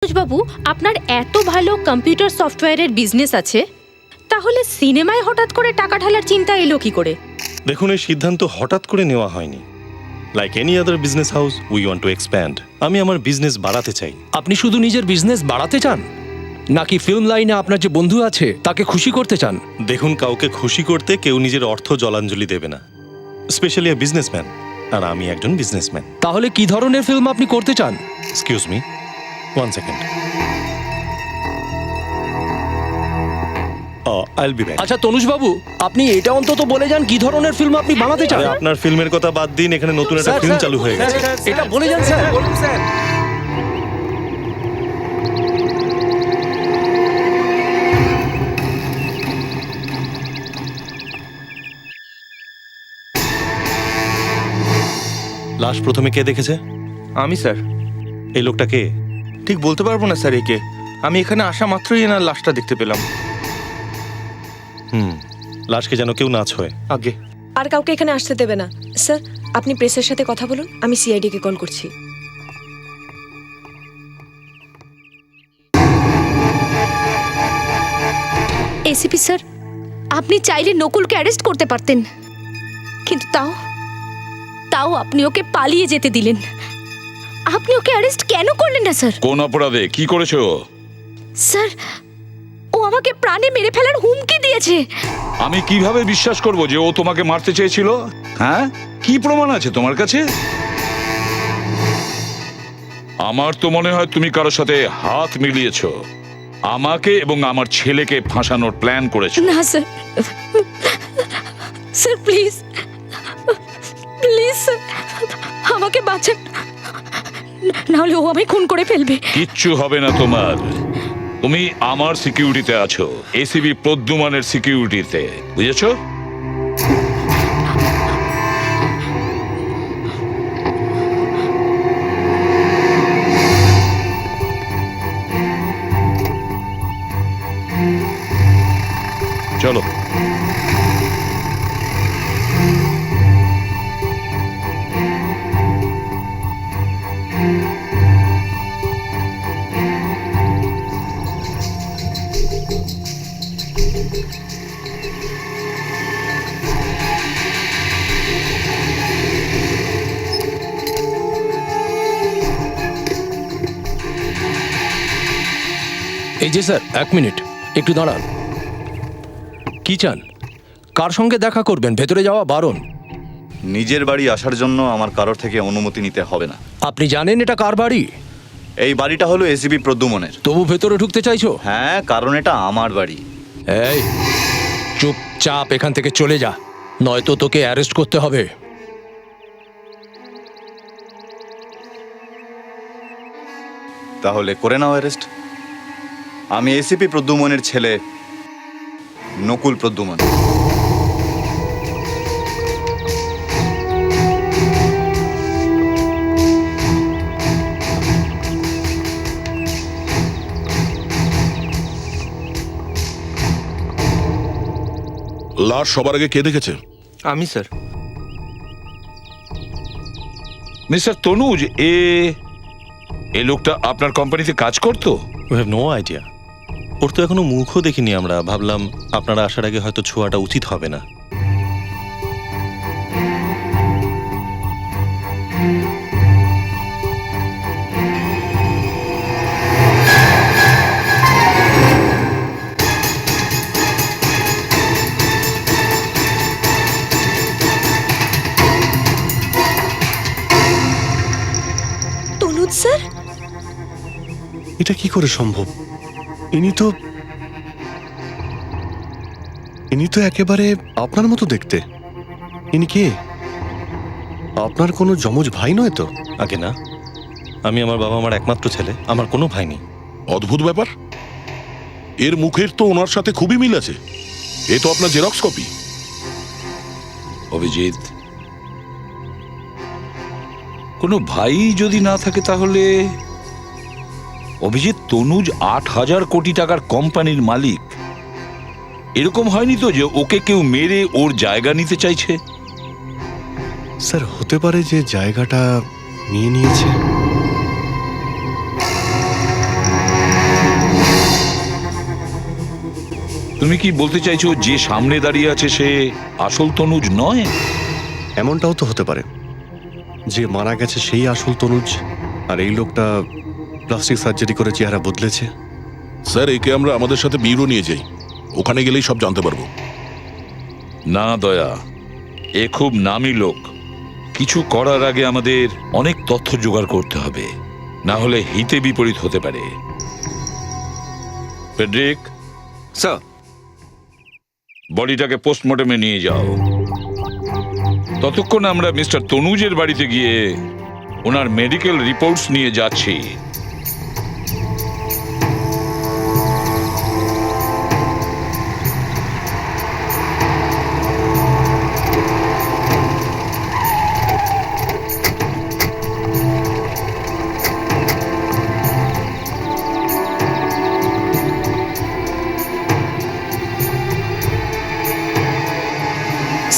বাবু, আপনার এত ভালো কম্পিউটার সফটওয়্যারের বিজনেস আছে, তাহলে সিনেমায় হঠাৎ করে টাকা ঢালার চিন্তা এলো কি করে? দেখুন, এই সিদ্ধান্ত হঠাৎ করে নেওয়া হয়নি। Like any other business house, we want to expand. আমি আমার বিজনেস বাড়াতে চাই। আপনি শুধু নিজের বিজনেস বাড়াতে চান, নাকি ফিল্ম লাইনে আপনার যে বন্ধু আছে তাকে খুশি করতে চান? দেখুন, কাউকে খুশি করতে কেউ নিজের অর্থ জলাঞ্জলি দেবে না, স্পেশালি এ বিজনেসম্যান। আর আমি একজন বিজনেসম্যান। তাহলে কি ধরনের ফিল্ম আপনি করতে চান? Excuse me, 1 second. I'll be back. আচ্ছা তনুজ বাবু, আপনি এটা অন্তত বলে যান কি ধরনের ফিল্ম আপনি বানাতে চান। আরে, আপনার ফিল্মের কথা বাদ দিন, এখানে নতুন একটা ফিল্ম চালু হয়ে গেছে। এটা বলে যান স্যার। লাশ প্রথমে কে দেখেছে? আমি স্যার। এই লোকটা কে? ঠিক বলতে পারবো না স্যার একে। আমি এখানে আসা মাত্রই এনার লাশটা দেখতে পেলাম। লাশকে যেন কেউ না ছোঁয়। আগে আর কাউকে এখানে আসতে দেবে না। স্যার, আপনি প্রেসের সাথে কথা বলুন, আমি সিআইডি কে কল করছি। এসিপি স্যার, আপনি চাইলে নকুলকে অ্যারেস্ট করতে পারতেন, কিন্তু তাও আপনি ওকে পালিয়ে যেতে দিলেন। আপনি ওকে অ্যারেস্ট কেন করলেন না স্যার? কোন অপরাধে কি করেছো? স্যার, ও আমাকে প্রাণে মেরে ফেলার হুমকি দিয়েছে। আমি কিভাবে বিশ্বাস করব যে ও তোমাকে মারতে চেয়েছিল? হ্যাঁ, কি প্রমাণ আছে তোমার কাছে? আমার তো মনে হয় তুমি কারোর সাথে হাত মিলিয়েছো, আমাকে এবং আমার ছেলেকে ফাঁসানোর প্ল্যান করেছো। না sir, sir please please sir, আমাকে বাঁচান, নাহলে ও আমায় খুন করে ফেলবে। কিচ্ছু হবে না তোমার। তুমি আমার সিকিউরিটিতে আছো, এসিবি প্রদ্যুমানের সিকিউরিটিতে, বুঝেছো? চলো। এই যে স্যার, 1 মিনিট, একটু দাঁড়ান। কি চান? কার সঙ্গে দেখা করবেন? ভেতরে যাওয়া বারণ। নিজের বাড়ি আসার জন্য আমার কারোর থেকে অনুমতি নিতে হবে না। আপনি জানেন এটা কার বাড়ি? এই বাড়িটা হলো এসিবি প্রদ্যুমনের। তবু ভেতরে ঢুকতে চাইছো? হ্যাঁ, কারণ এটা আমার বাড়ি। এই, চুপচাপ এখান থেকে চলে যা, নয়তো তোকে অ্যারেস্ট করতে হবে। তাহলে করে নাও অ্যারেস্ট। আমি এসিপি প্রদ্যুমনের ছেলে নকুল প্রদ্যুমন। লাশ সবার আগে কে দেখেছে? আমি স্যার। মিস্টার তনুজ, এ লোকটা আপনার কোম্পানিতে কাজ করতো? We have no idea. ওর তো এখনো মুখও দেখিনি আমরা। ভাবলাম আপনারা আসার আগে হয়তো ছোঁয়াটা উচিত হবে না। তনুজ স্যার, এটা কি করে সম্ভব? ইনি তো একেবারে আপনার মতো দেখতে। ইনি কে? আপনার কোনো যমজ ভাই নয় তো? আগে না, আমি আমার বাবা মার একমাত্র ছেলে, আমার কোনো ভাই নেই। অদ্ভুত ব্যাপার। এর মুখের তো ওনার সাথে খুবই মিল আছে। এ তো আপনার জেরক্স কপি। অভিজিৎ, কোনো ভাই যদি না থাকে তাহলে অভিজিৎ, তনুজ 8,000 কোটি টাকার কোম্পানির মালিক। এরকম হয়নি তো যে ওকে কেউ মেরে ওর জায়গা নিতে চাইছে? স্যার, হতে পারে যে জায়গাটা নিয়ে নিয়েছে। তুমি কি বলতে চাইছো যে সামনে দাঁড়িয়ে আছে সে আসল তনুজ নয়? এমনটাও তো হতে পারে যে মারা গেছে সেই আসল তনুজ, আর এই লোকটা প্লাস্টিক সার্জারি করে চেহারা বদলেছে। স্যার, একে আমরা আমাদের সাথে ব্যুরো নিয়ে যাই, ওখানে গেলেই সব জানতে পারবো। না দয়া, এ খুব নামী লোক। কিছু করার আগে আমাদের অনেক তথ্য জোগাড় করতে হবে, না হলে হিতে বিপরীত হতে পারে। ফেডরিক, স্যার, বডিটাকে পোস্টমর্টমে নিয়ে যাও। ততক্ষণ আমরা মিস্টার তনুজের বাড়িতে গিয়ে ওনার মেডিকেল রিপোর্টস নিয়ে যাচ্ছি।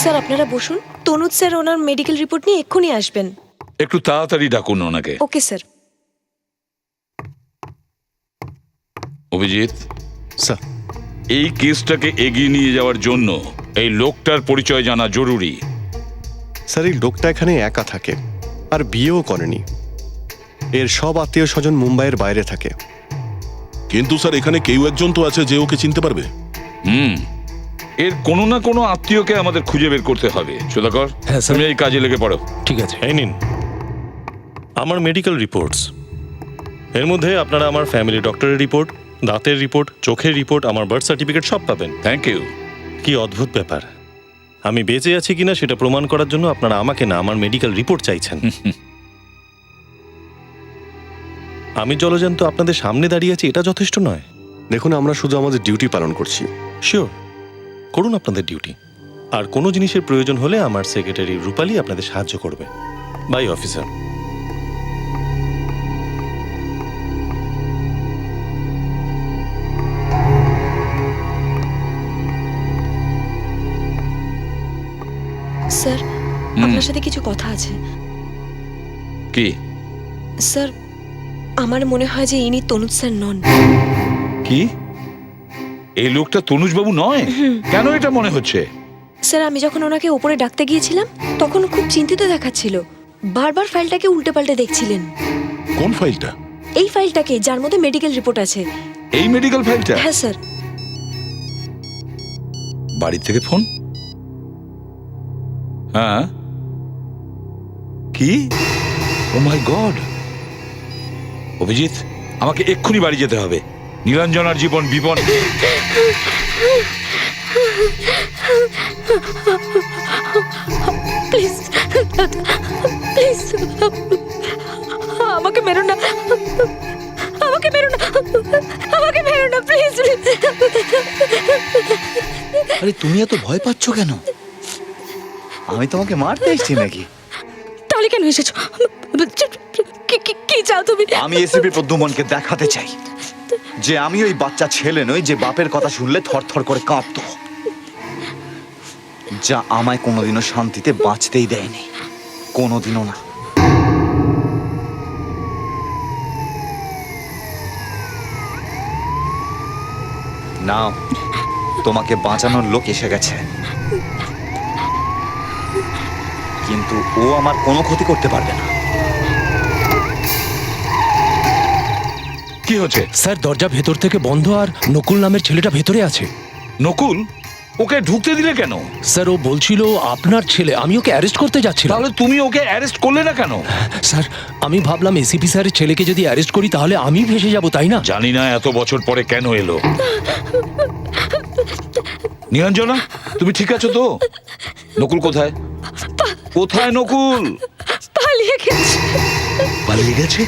স্যার আপনারা বসুন, তনুজ স্যার ওনার মেডিকেল রিপোর্ট নিয়ে এক্ষুনি আসবেন। একটু তাড়াতাড়ি ডাকুন ওনাকে। Okay sir. অভিজিৎ, স্যার, এই কেসটাকে এগিয়ে নিয়ে যাওয়ার জন্য এই লোকটার পরিচয় জানা জরুরি। স্যার এই লোকটা এখানে একা থাকে আর বিয়েও করেনি। এর সব আত্মীয় স্বজন মুম্বাইয়ের বাইরে থাকে। কিন্তু স্যার, এখানে কেউ একজন তো আছে যে ওকে চিনতে পারবে। এর কোনো না কোনো আত্মীয়কে আমাদের খুঁজে বের করতে হবে। সুধাকর, হ্যাঁ, স্যার। তুমি এই কাজে লেগে পড়ো। ঠিক আছে। এই নিন আমার মেডিকেল রিপোর্টস। এর মধ্যে আপনারা আমার ফ্যামিলি ডক্টরের রিপোর্ট, দাঁতের রিপোর্ট, চোখের রিপোর্ট, আমার বার্থ সার্টিফিকেট সব পাবেন। Thank you. কি অদ্ভুত ব্যাপার, আমি বেঁচে আছি কিনা সেটা প্রমাণ করার জন্য আপনারা আমাকে না আমার মেডিকেল রিপোর্ট চাইছেন। আমি জলজান্ত আপনাদের সামনে দাঁড়িয়ে আছি, এটা যথেষ্ট নয়। দেখুন, আমরা শুধু আমাদের ডিউটি পালন করছি। শিওর, করুন আপনাদের ডিউটি। আর কোনো জিনিসের প্রয়োজন হলে আমার সেক্রেটারি রূপালী আপনাদের সাহায্য করবে। By officer. স্যার আপনার সাথে কিছু কথা আছে। কি? স্যার আমার মনে হয় যে ইনি তনুজ স্যার নন। কি? এই লোকটা তনুজবাবু নয়? কেন এটা মনে হচ্ছে? স্যার আমি যখন ওনাকে ওপরে ডাকতে গিয়েছিলাম তখন খুব চিন্তিত দেখাচ্ছিল, বারবার ফাইলটাকে উল্টে পাল্টে দেখছিলেন। কোন ফাইলটা? এই ফাইলটাকে, যার মধ্যে মেডিকেল রিপোর্ট আছে। এই মেডিকেল ফাইলটা? হ্যাঁ স্যার। বাড়ি থেকে ফোন? হ্যাঁ। কি? ও মাই গড! অভিজিৎ, আমাকে এক্ষুনি বাড়ি যেতে হবে। নীলাঞ্জনার জীবন বিপদ। প্লিজ প্লিজ আমাকে মেরো না, আমাকে মেরো না, আমাকে মেরো না প্লিজ। আরে তুমি এত ভয় পাচ্ছ কেন? আমি তোমাকে মারতে এসেছি নাকি? তাহলে কেন এসেছো? কি চাও তুমি? আমি এসিপি প্রদ্যুমনকে দেখাতে চাই যে আমি ওই বাচ্চা ছেলে নই যে বাপের কথা শুনলে থরথর করে কাঁপতো, যা আমায় কোনোদিনও শান্তিতে বাঁচতেই দেয়নি, কোনোদিনও না। নাও, তোমাকে বাঁচানোর লোক এসে গেছে, কিন্তু ও আমার কোনো ক্ষতি করতে পারবে না। কি হচ্ছে? স্যার দরজা ভেতর থেকে বন্ধ আর নকুল নামের ছেলেটা ভেতরে আছে। নকুল? ওকে ঢুকতে দিলে কেন? স্যার ও বলছিল আপনার ছেলে, আমি ওকে অ্যারেস্ট করতে যাচ্ছিলাম। তাহলে তুমি ওকে অ্যারেস্ট করলে না কেন? স্যার আমি ভাবলাম এসিপি স্যারের ছেলেকে যদি অ্যারেস্ট করি তাহলে আমি ভেসে যাব, তাই না? জানি না এত বছর পরে কেন এলো। নীলাঞ্জনা, তুমি ঠিক আছো তো? নকুল কোথায়? কোথায় নকুল? পালিয়ে গেছে। পালিয়ে গেছে?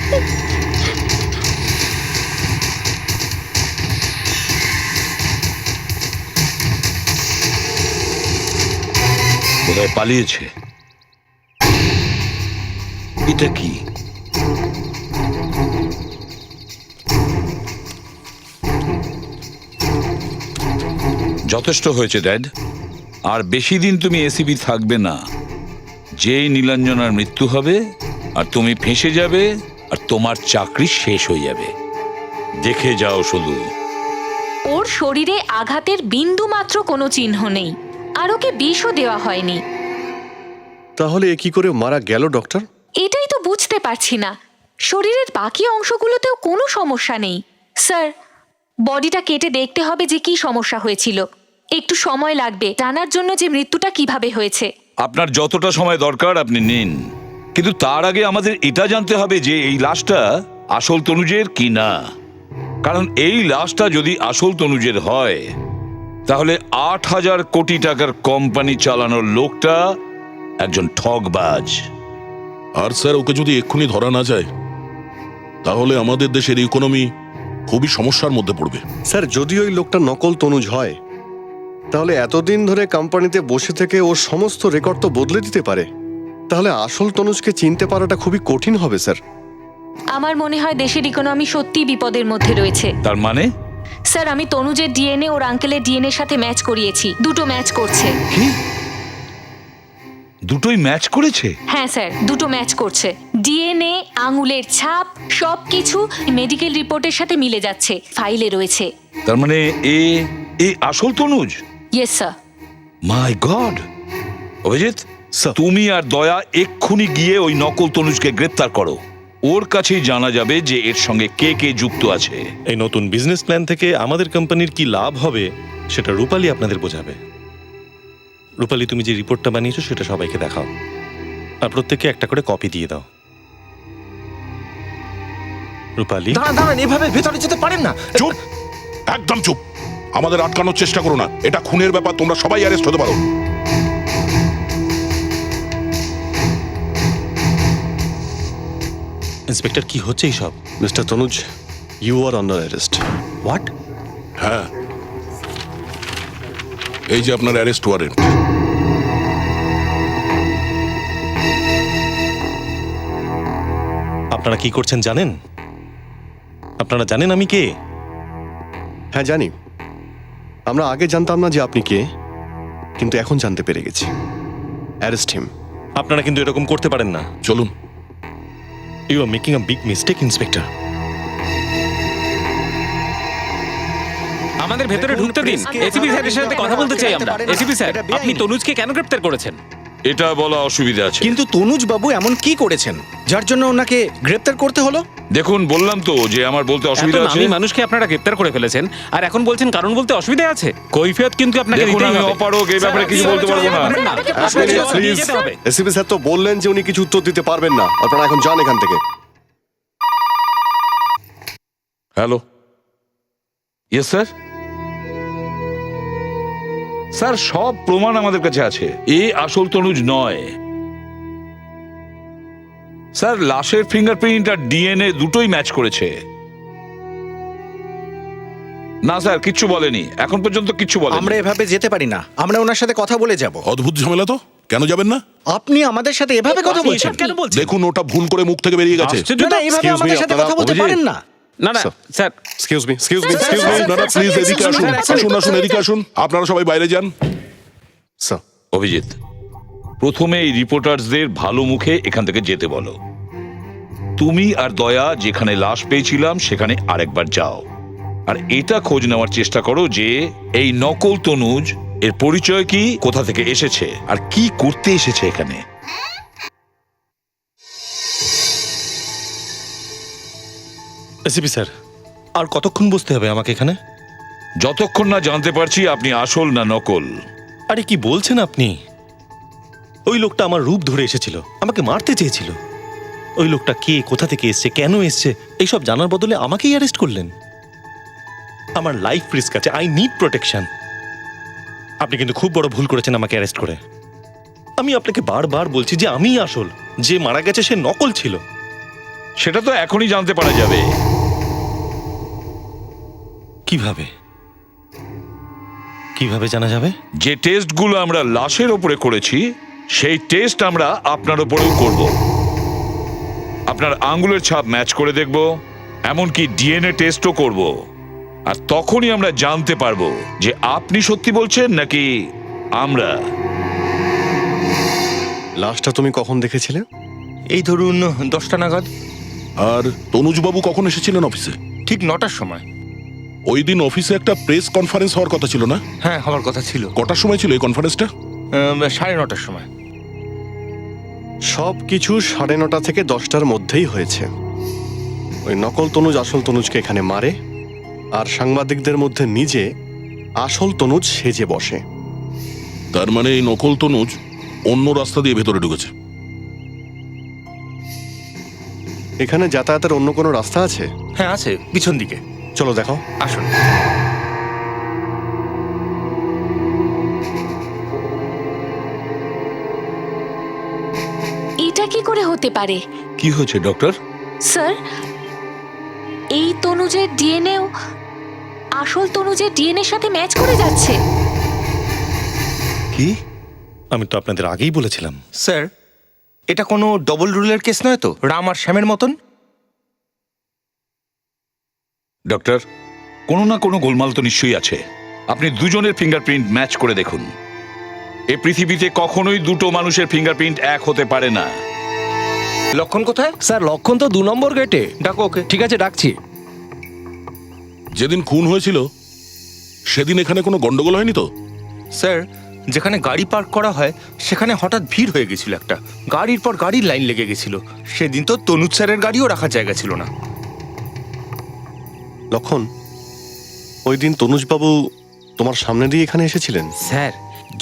কোথায় পালিয়েছে? এটা কি? যথেষ্ট হয়েছে ড্যাড, আর বেশি দিন তুমি এসিপি থাকবে না। যেই নীলাঞ্জনার মৃত্যু হবে আর তুমি ফেঁসে যাবে আর তোমার চাকরি শেষ হয়ে যাবে। দেখে যাও শুধু। ওর শরীরে আঘাতের বিন্দু মাত্র কোনো চিহ্ন নেই, আর ওকে বিষও দেওয়া হয়নি। তাহলে এ কি করে মারা গেল ডক্টর? এটাই তো বুঝতে পারছি না। শরীরের বাকি অংশগুলোতেও কোনো সমস্যা নেই। স্যার, বডিটা কেটে দেখতে হবে যে কি সমস্যা হয়েছিল। একটু সময় লাগবে জানার জন্য যে মৃত্যুটা কিভাবে হয়েছে। আপনার যতটা সময় দরকার আপনি নিন, কিন্তু তার আগে আমাদের এটা জানতে হবে যে এই লাশটা আসল তনুজের কি না। কারণ এই লাশটা যদি আসল তনুজের হয় তাহলে ৮,০০০ কোটি টাকার কোম্পানি চালানোর লোকটা একজন ঠগবাজ। আর স্যার ওকে যদি এক্ষুনি ধরা না যায় তাহলে আমাদের দেশের ইকোনমি খুবই সমস্যার মধ্যে পড়বে। স্যার, যদি ওই লোকটা নকল তনুজ হয় তাহলে এতদিন ধরে কোম্পানিতে বসে থেকে ওর সমস্ত রেকর্ড তো বদলে দিতে পারে। তাহলে আসল তনুজকে চিনতে পারাটা খুবই কঠিন হবে স্যার। আমার মনে হয় দেশের ইকোনমি সত্যিই বিপদের মধ্যে রয়েছে। তার মানে স্যার, আমি তনুজের ডিএনএ ওর আঙ্কেলের ডিএনএ সাথে ম্যাচ করিয়েছি। দুটো ম্যাচ করছে। কি দুটোই ম্যাচ করেছে? হ্যাঁ স্যার, দুটো ম্যাচ করছে। ডিএনএ, আঙুলের ছাপ, সবকিছু মেডিকেল রিপোর্টের সাথে মিলে যাচ্ছে, ফাইলে রয়েছে। তার মানে এ আসল Tanuj? Yes sir. My God! Abhijit, তুমি আর দয়া এক্ষুনি গিয়ে ওই নকল তনুজকে গ্রেপ্তার করো। ওর কাছেই জানা যাবে যে এর সঙ্গে কে কে যুক্ত আছে। এই নতুন বিজনেস প্ল্যান থেকে আমাদের কোম্পানির কি লাভ হবে সেটা রূপালী আপনাদের বোঝাবে। রূপালী, তুমি যে রিপোর্টটা বানিয়েছো সেটা সবাইকে দেখাও, আর প্রত্যেককে একটা করে কপি দিয়ে দাও। রূপালী, দাঁড়ান, এভাবে ভেতরে যেতে পারেন না। চুপ, একদম চুপ। আমাদের আটকানোর চেষ্টা করো না, এটা খুনের ব্যাপার, তোমরা সবাই অ্যারেস্ট হতে পারো। ইন্সপেক্টর, কি হচ্ছে এইসব? Mister Tanuj, you are under arrest. What? হ্যাঁ, এই যে আপনার অ্যারেস্ট ওয়ারেন্ট। আপনারা কি করছেন জানেন? আপনারা জানেন আমি কে? হ্যাঁ জানি। আমরা আগে জানতাম না যে আপনি কে, কিন্তু এখন জানতে পেরে গেছি। Arrest him. আপনারা কিন্তু এরকম করতে পারেন না। চলুন। You are making a big mistake, inspector. আমাদের ভেতরে ঢুকতে দিন। এসিপি স্যারের সাথে কথা বলতে চাই আমরা। এসিপি স্যার, আপনি তনুজকে কেন গ্রেফতার করেছেন? এটা বলা অসুবিধা আছে। কিন্তু তনুজ বাবু এমন কি করেছেন যার জন্য ওনাকে গ্রেফতার করতে হলো? দেখুন, বললাম তো যে আমার বলতে অসুবিধা আছে। আমি মানুষকে আপনারা গ্রেফতার করে ফেলেছেন আর এখন বলছেন কারণ বলতে অসুবিধা আছে। কৈফিয়ত কিন্তু আপনাকে দেখুন, দিতেই আমি হবে। অপারগ, এই ব্যাপারে কিছু বলতে পারবো না। প্লিজ, এসিপি স্যার তো বললেন যে উনি কিছু উত্তর দিতে পারবেন না। আপনারা এখন যান এখান থেকে। Hello, yes sir. স্যার, সব প্রমাণ আমাদের কাছে আছে। এ আসল তনুজ নয়। স্যার, লাশের ফিঙ্গারপ্রিন্ট আর ডিএনএ দুটোই ম্যাচ করেছে। না স্যার, কিচ্ছু বলেনি, এখন পর্যন্ত কিচ্ছু বলেনি। আমরা এভাবে যেতে পারি না, আমরা ওনার সাথে কথা বলে যাব। অদ্ভুত ঝামেলা তো, কেন যাবেন না? আপনি আমাদের সাথে এভাবে কথা বলছেন কেন বলছেন? দেখুন, ওটা ভুল করে মুখ থেকে বেরিয়ে গেছে। না, না, এভাবে Excuse me, আমাদের সাথে আপনারা কথা বলতে অভিজিৎ। পারেন না। না না sir, excuse me, excuse me, আপনারা প্লিজ এদিকে আসুন, আসুন এদিকে আসুন। আপনারা সবাই বাইরে যান। স্যার। অভিজিৎ, প্রথমে এই রিপোর্টারদের ভালো মুখে এখান থেকে যেতে বলো। তুমি আর দয়া যেখানে লাশ পেয়েছিলাম সেখানে আরেকবার যাও, আর এটা খোঁজ নেওয়ার চেষ্টা করো যে এই নকল তনুজ এর পরিচয় কি, কোথা থেকে এসেছে, আর কি করতে এসেছে এখানে। এসিপি স্যার, আর কতক্ষণ বসতে হবে আমাকে এখানে? যতক্ষণ না জানতে পারছি আপনি আসল না নকল। আরে কি বলছেন আপনি? ওই লোকটা আমার রূপ ধরে এসেছিল, আমাকে মারতে চেয়েছিল। ওই লোকটা কে, কোথা থেকে এসছে, কেন এসছে, এইসব জানার বদলে আমাকেই অ্যারেস্ট করলেন। আমার লাইফ রিস্ক আছে, আই নিড প্রোটেকশন। আপনি কিন্তু খুব বড় ভুল করেছেন আমাকে অ্যারেস্ট করে। আমি আপনাকে বারবার বলছি যে আমি আসল, যে মারা গেছে সে নকল ছিল। সেটা তো এখনই জানতে পারা যাবে। কিভাবে কিভাবে জানা যাবে? যে টেস্টগুলো আমরা লাশের ওপরে করেছি সেই টেস্ট আমরা আপনার ওপরেও করব। আপনার আঙ্গুলের ছাপ ম্যাচ করে দেখব, এমনকি ডিএনএ টেস্টও করব। আর তখনই আমরা জানতে পারবো যে আপনি সত্যি বলছেন নাকি আমরা। লাশটা তুমি কখন দেখেছিলে? এই ধরুন 10টা নাগাদ। আর তনুজবাবু কখন এসেছিলেন অফিসে? ঠিক 9টার সময়। ওই দিন অফিসে একটা প্রেস কনফারেন্স হওয়ার কথা ছিল না? হ্যাঁ, হওয়ার কথা ছিল। কটার সময় ছিল এই কনফারেন্সটা? 9:30টার সময়। সব কিছু 9:30 থেকে 10টার মধ্যেই হয়েছে। ওই নকল তনুজ আসল তনুজকে এখানে মারে, আর সাংবাদিকদের মধ্যে নিজে আসল তনুজ সেজে বসে। তার মানে এই নকল তনুজ অন্য রাস্তা দিয়ে ভেতরে ঢুকেছে। এখানে যাতায়াতের অন্য কোনো রাস্তা আছে? হ্যাঁ আছে, পিছন দিকে। চলো দেখো। আসুন। এটা কি করে হতে পারে? কি হয়েছে ডক্টর? স্যার, এই তনুজের ডিএনএ আসল তনুজের ডিএনএর সাথে ম্যাচ করে যাচ্ছে। কি? আমি তো আপনাদের আগেই বলেছিলাম। স্যার, এটা কোনো ডবল রুলের কেস নয় তো, রাম আর শ্যামের মতন? ডক্টর, কোনো না কোনো গোলমাল তো নিশ্চয়ই আছে। আপনি দুজনের ফিঙ্গারপ্রিন্ট ম্যাচ করে দেখুন। এই পৃথিবীতে কখনোই দুটো মানুষের ফিঙ্গারপ্রিন্ট এক হতে পারে না। লক্ষণ কোথায়? স্যার, লক্ষণ তো 2 নম্বর গেটে। ডাকো ওকে। ঠিক আছে, ডাকছি। যেদিন খুন হয়েছিল সেদিন এখানে কোনো গন্ডগোল হয়নি তো? স্যার, যেখানে গাড়ি পার্ক করা হয় সেখানে হঠাৎ ভিড় হয়ে গেছিল একটা, গাড়ির পর গাড়ির লাইন লেগে গেছিল। সেদিন তো তনুজ স্যারের গাড়িও রাখার জায়গা ছিল না। লক্ষণ, ওই দিন তনুজবাবু তোমার সামনে দিয়ে এখানে এসেছিলেন? স্যার,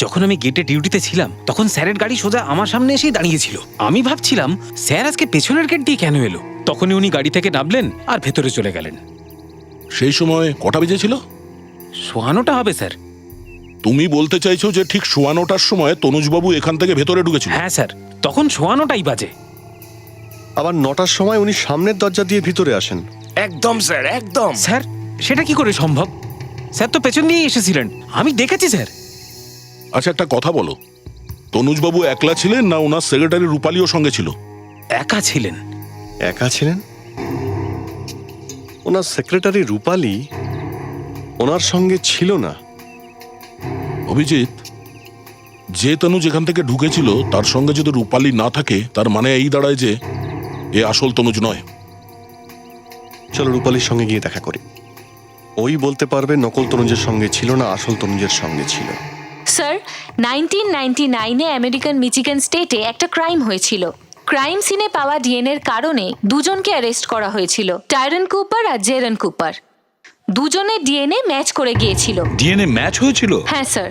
যখন আমি গেটে ডিউটিতে ছিলাম তখন স্যারের গাড়ি সোজা আমার সামনে এসেই দাঁড়িয়েছিল। আমি ভাবছিলাম স্যার আজকে পেছনের গেট দিয়ে কেন এলো। তখনই উনি গাড়ি থেকে নামলেন আর ভেতরে চলে গেলেন। সেই সময় কটা বেজেছিল? 9:15টা হবে স্যার। তুমি বলতে চাইছো যে ঠিক 9:15টার সময় তনুজবাবু এখান থেকে ভেতরে ঢুকেছিল? হ্যাঁ স্যার, তখন 9:15টাই বাজে। আবার 9টার সময় উনি সামনের দরজা দিয়ে ভিতরে আসেন। একদম স্যার, একদম। স্যার, সেটা কি করে সম্ভব? স্যার তো পেছন দিয়েই এসেছিলেন, আমি দেখেছি স্যার। আচ্ছা, একটা কথা বলো, তনুজবাবু একলা ছিলেন না ওনার সেক্রেটারি রূপালীও সঙ্গে ছিল? একা ছিলেন। একা ছিলেন? ওনার সেক্রেটারি রূপালী ওনার সঙ্গে ছিল না। অভিজিৎ, যে তনুজ এখান থেকে ঢুকেছিল তার সঙ্গে যদি রূপালী না থাকে, তার মানে এই দাঁড়ায় যে এ আসল তনুজ নয়। চলো রূপালীর সঙ্গে গিয়ে দেখা করি। ওই বলতে পারবে নকল তনুজের সঙ্গে ছিল না আসল তনুজের সঙ্গে ছিল। স্যার, 1999-এ আমেরিকান মিচিগান স্টেটে একটা ক্রাইম হয়েছিল। ক্রাইম সিনে পাওয়া ডিএনএর কারণে দুজনকে অ্যারেস্ট করা হয়েছিল, টাইরন কুপার আর জেরন কুপার। দুজনের ডিএনএ ম্যাচ করে গিয়েছিল। ডিএনএ ম্যাচ হয়েছিল? হ্যাঁ স্যার।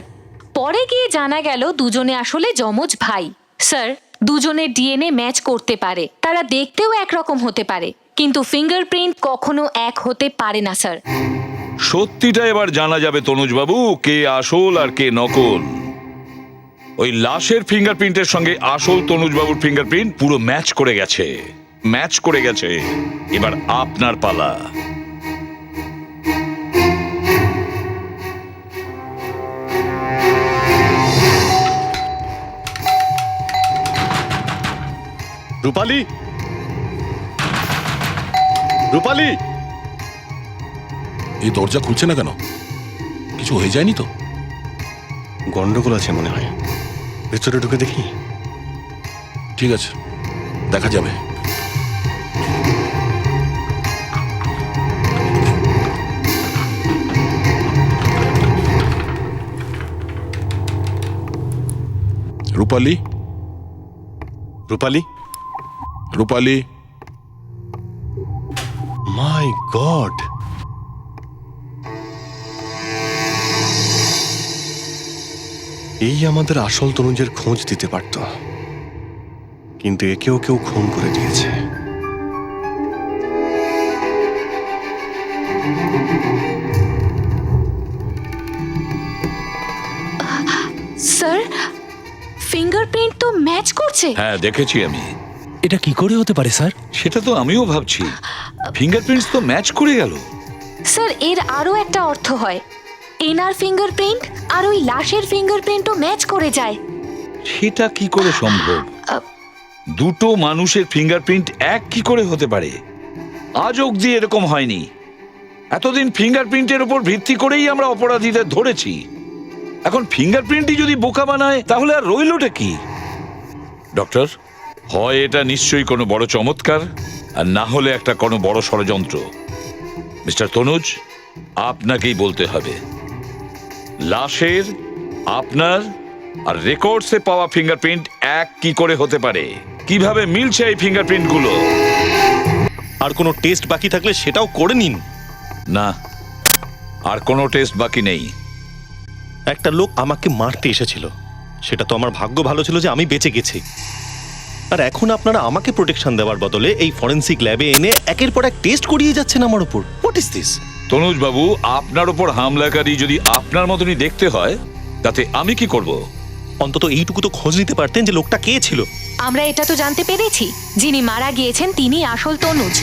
পরে গিয়ে জানা গেল দুজনে আসলে যমজ ভাই। স্যার, দুজনের ডিএনএ ম্যাচ করতে পারে, তারা দেখতেও একরকম হতে পারে, কিন্তু ফিঙ্গারপ্রিন্ট কখনো এক হতে পারে না স্যার। সত্যিটা এবার জানা যাবে তনুজবাবু, কে আসল আর কে নকল। ওই লাশের ফিঙ্গারপ্রিন্টের সঙ্গে আসল তনুজবাবুর ফিঙ্গারপ্রিন্ট পুরো ম্যাচ করে গেছে। ম্যাচ করে গেছে। এবার আপনার পালা। রূপালী, রূপালী! এই দরজা খুলছে না কেন? কিছু হয়ে যায়নি তো? গন্ডগোল আছে মনে হয়, ভেতরে ঢুকে দেখি। ঠিক আছে, দেখা যাবে। রূপালী, রূপালী, রূপালী! মাই গড! এই আমাদের আসল তনুজের খোঁজ দিতে পারত, কিন্তু একেও কেউ খুন করে দিয়েছে। স্যার, ফিঙ্গারপ্রিন্ট তো ম্যাচ করছে। হ্যাঁ, দেখেছি আমি। এটা কি করে হতে পারে স্যার? সেটা তো আমিও ভাবছি। ফিঙ্গারপ্রিন্টস তো ম্যাচ করে গেল। স্যার, এর আরো একটা অর্থ হয়, এনার ফিঙ্গারপ্রিন্ট আর ওই লাশের ফিঙ্গারপ্রিন্টও ম্যাচ করে যায়। সেটা কি করে সম্ভব? দুটো মানুষের ফিঙ্গারপ্রিন্ট এক কি করে হতে পারে? আজ অবধি এরকম হয়নি। এতদিন ফিঙ্গারপ্রিন্টের উপর ভিত্তি করেই আমরা অপরাধীদের ধরেছি। এখন ফিঙ্গারপ্রিন্টই যদি বোকা বানায়, তাহলে আর রইলটা কি? ডক্টর, হয় এটা নিশ্চয়ই কোনো বড় চমৎকার, আর না হলে একটা কোনো বড় ষড়যন্ত্র। মিস্টার তনুজ, আপনাকেই বলতে হবে লাশের আপনার আর রেকর্ডসে পাওয়া ফিঙ্গারপ্রিন্ট এক কি করে হতে পারে? কিভাবে মিলছে এই ফিঙ্গারপ্রিন্টগুলো? আর কোনো টেস্ট বাকি থাকলে সেটাও করে নিন। না, আর কোনো টেস্ট বাকি নেই। একটা লোক আমাকে মারতে এসেছিল, সেটা তো আমার ভাগ্য ভালো ছিল যে আমি বেঁচে গেছি। আর এখন আপনারা আমাকে প্রোটেকশন দেওয়ার বদলে এই ফরেন্সিক ল্যাবে এনে একের পর এক টেস্ট করিয়ে যাচ্ছেন আমার উপর। What is this? তনুজ বাবু, আপনার উপর হামলাকারী যদি আপনার মতনই দেখতে হয়, তাতে আমি কি করব? অন্তত এইটুকু তো খোঁজ নিতে পারতেন যে লোকটা কে ছিল। আমরা এটা তো জানতে পেরেছি, যিনি মারা গিয়েছেন তিনি আসল তনুজ।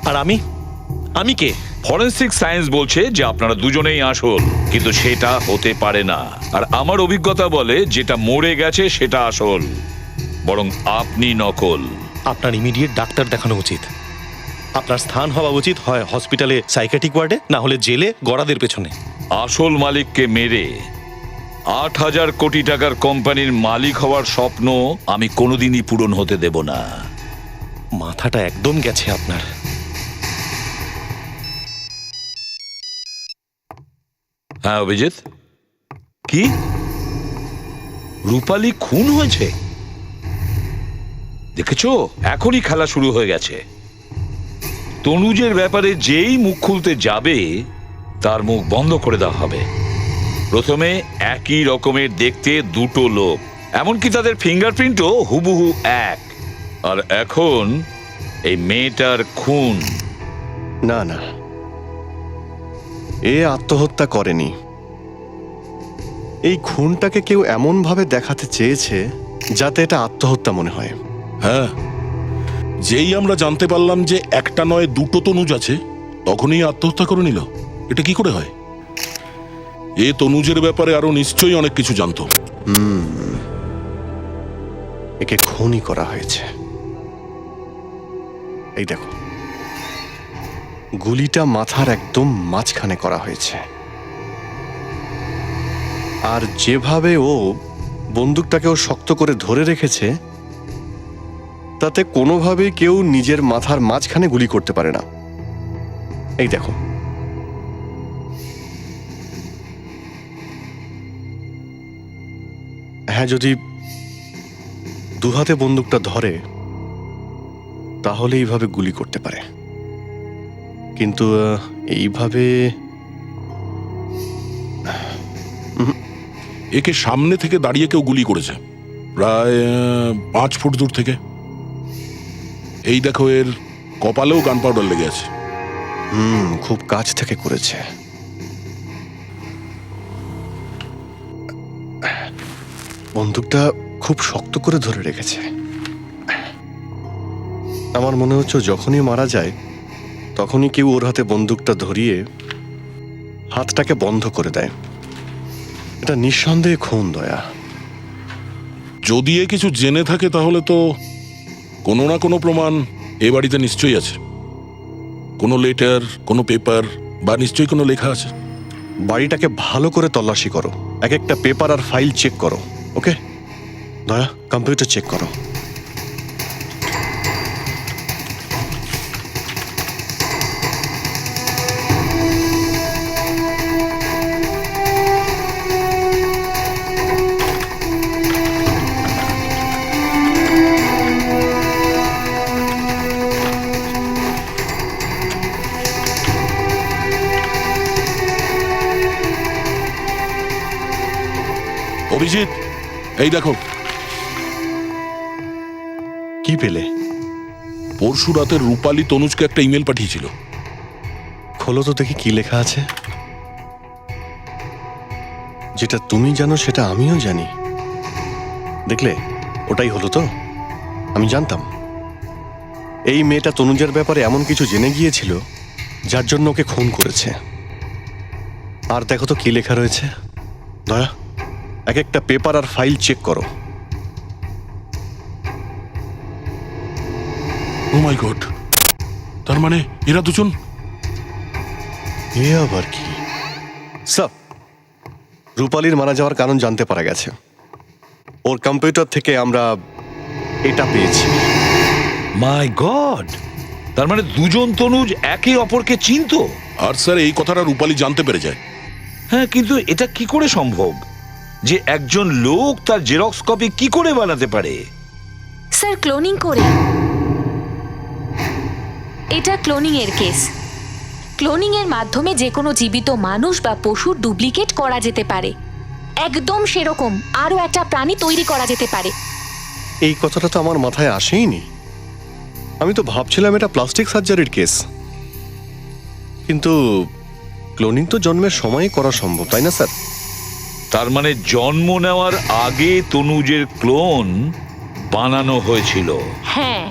আর আমি কে? ফরেন্সিক সায়েন্স বলছে যে আপনারা দুজনেই আসল, কিন্তু সেটা হতে পারে না। আর আমার অভিজ্ঞতা বলে যেটা মরে গেছে সেটা আসল, বরং আপনি নকল। আপনার ইমিডিয়েট ডাক্তার দেখানো উচিত। আপনার স্থান হওয়া উচিত হয় হসপিটালে, সাইকিয়াট্রিক ওয়ার্ডে, না হলে জেলে গড়াদের পেছনে। আসল মালিককে মেরে ৮,০০০ কোটি টাকার কোম্পানির মালিক হওয়ার স্বপ্ন আমি কোনোদিনই পূরণ হতে দেব না। মাথাটা একদম গেছে আপনার। হ্যাঁ অভিজিৎ, কি রূপালী খুন হয়েছে? দেখেছো, এখনই খেলা শুরু হয়ে গেছে। তনুজের ব্যাপারে যেই মুখ খুলতে যাবে তার মুখ বন্ধ করে দেওয়া হবে। প্রথমে একই রকমের দেখতে দুটো লোক, এমনকি তাদের ফিঙ্গারপ্রিন্টও হুবহু এক। আর এখন এই মেয়েটার খুন। না না, এ আত্মহত্যা করেনি। এই খুনটাকে কেউ এমন ভাবে দেখাতে চেয়েছে যাতে এটা আত্মহত্যা মনে হয়। হ্যাঁ, যেই আমরা জানতে পারলাম যে একটা নয় দুটো তনুজ আছে, তখনই আত্মহত্যা করে নিল। এটা কি করে হয়? এ তনুজের ব্যাপারে আরো নিশ্চয়ই অনেক কিছু জানতো। একে খুনই করা হয়েছে। এই দেখো, গুলিটা মাথার একদম মাঝখানে করা হয়েছে। আর যেভাবে ও বন্দুকটাকেও শক্ত করে ধরে রেখেছে, তাতে কোনোভাবেই কেউ নিজের মাথার মাঝখানে গুলি করতে পারে না। এই দেখো, হ্যাঁ, যদি দুহাতে বন্দুকটা ধরে তাহলে এইভাবে গুলি করতে পারে, কিন্তু এইভাবে একে সামনে থেকে দাঁড়িয়ে কেউ গুলি করেছে, প্রায় 5 ফুট দূর থেকে। এই দেখো, এর কপালেও গান পাউডার লেগে আছে। খুব কাছ থেকে করেছে। বন্দুকটা খুব শক্ত করে ধরে রেখেছে। আমার মনে হচ্ছে যখনই মারা যায় তখনই কেউ ওর হাতে বন্দুকটা ধরিয়ে হাতটাকে বন্ধ করে দেয়। এটা নিঃসন্দেহে খুন, দয়া। যদি এ কিছু জেনে থাকে তাহলে তো কোনো না কোনো প্রমাণ এ বাড়িতে নিশ্চয়ই আছে। কোনো লেটার, কোনো পেপার, বা নিশ্চয়ই কোনো লেখা আছে। বাড়িটাকে ভালো করে তল্লাশি করো, এক একটা পেপার আর ফাইল চেক করো। ওকে দয়া, কম্পিউটার চেক করো। অভিজিৎ, এই দেখো। কি পেলে? পরশু রাতে রূপালী তনুজকে একটা ইমেল পাঠিয়েছিল। খোলো তো দেখি কি লেখা আছে। যেটা তুমি জানো সেটা আমিও জানি। দেখলে, ওটাই হলো তো। আমি জানতাম এই মেয়েটা তনুজের ব্যাপারে এমন কিছু জেনে গিয়েছিল যার জন্য ওকে খুন করেছে। আর দেখো তো কি লেখা রয়েছে। দয়া, এক একটা পেপার আর ফাইল চেক করো। ও মাই গড, তার মানে এরা দুজন। এ আবার কি? স্যার, রূপালীর মারা যাওয়ার কারণ জানতে পারা গেছে। ওর কম্পিউটার থেকে আমরা এটা পেয়েছি। মাই গড, তার মানে দুজন তনুজ একে অপরকে চিনতো। আর স্যার এই কথাটা রূপালী জানতে পেরে যায়। হ্যাঁ, কিন্তু এটা কি করে সম্ভব যে একজন লোক তার জেরক্স কপি কি করে বানাতে পারে? স্যার, ক্লোনিং করে। এটা ক্লোনিং এর কেস। ক্লোনিং এর মাধ্যমে যে কোনো জীবিত মানুষ বা পশুর ডুপ্লিকেট করা যেতে পারে। একদম সেরকম আরো একটা প্রাণী তৈরি করা যেতে পারে। এই কথাটা তো আমার মাথায় আসেইনি। আমি তো ভাবছিলাম এটা প্লাস্টিক সার্জারির কেস, কিন্তু ক্লোনিং তো জন্মের সময়ই করা সম্ভব, তাই না স্যার? তার মানে জন্ম নেওয়ার আগে তনুজের ক্লোন বানানো হয়েছিল। হ্যাঁ,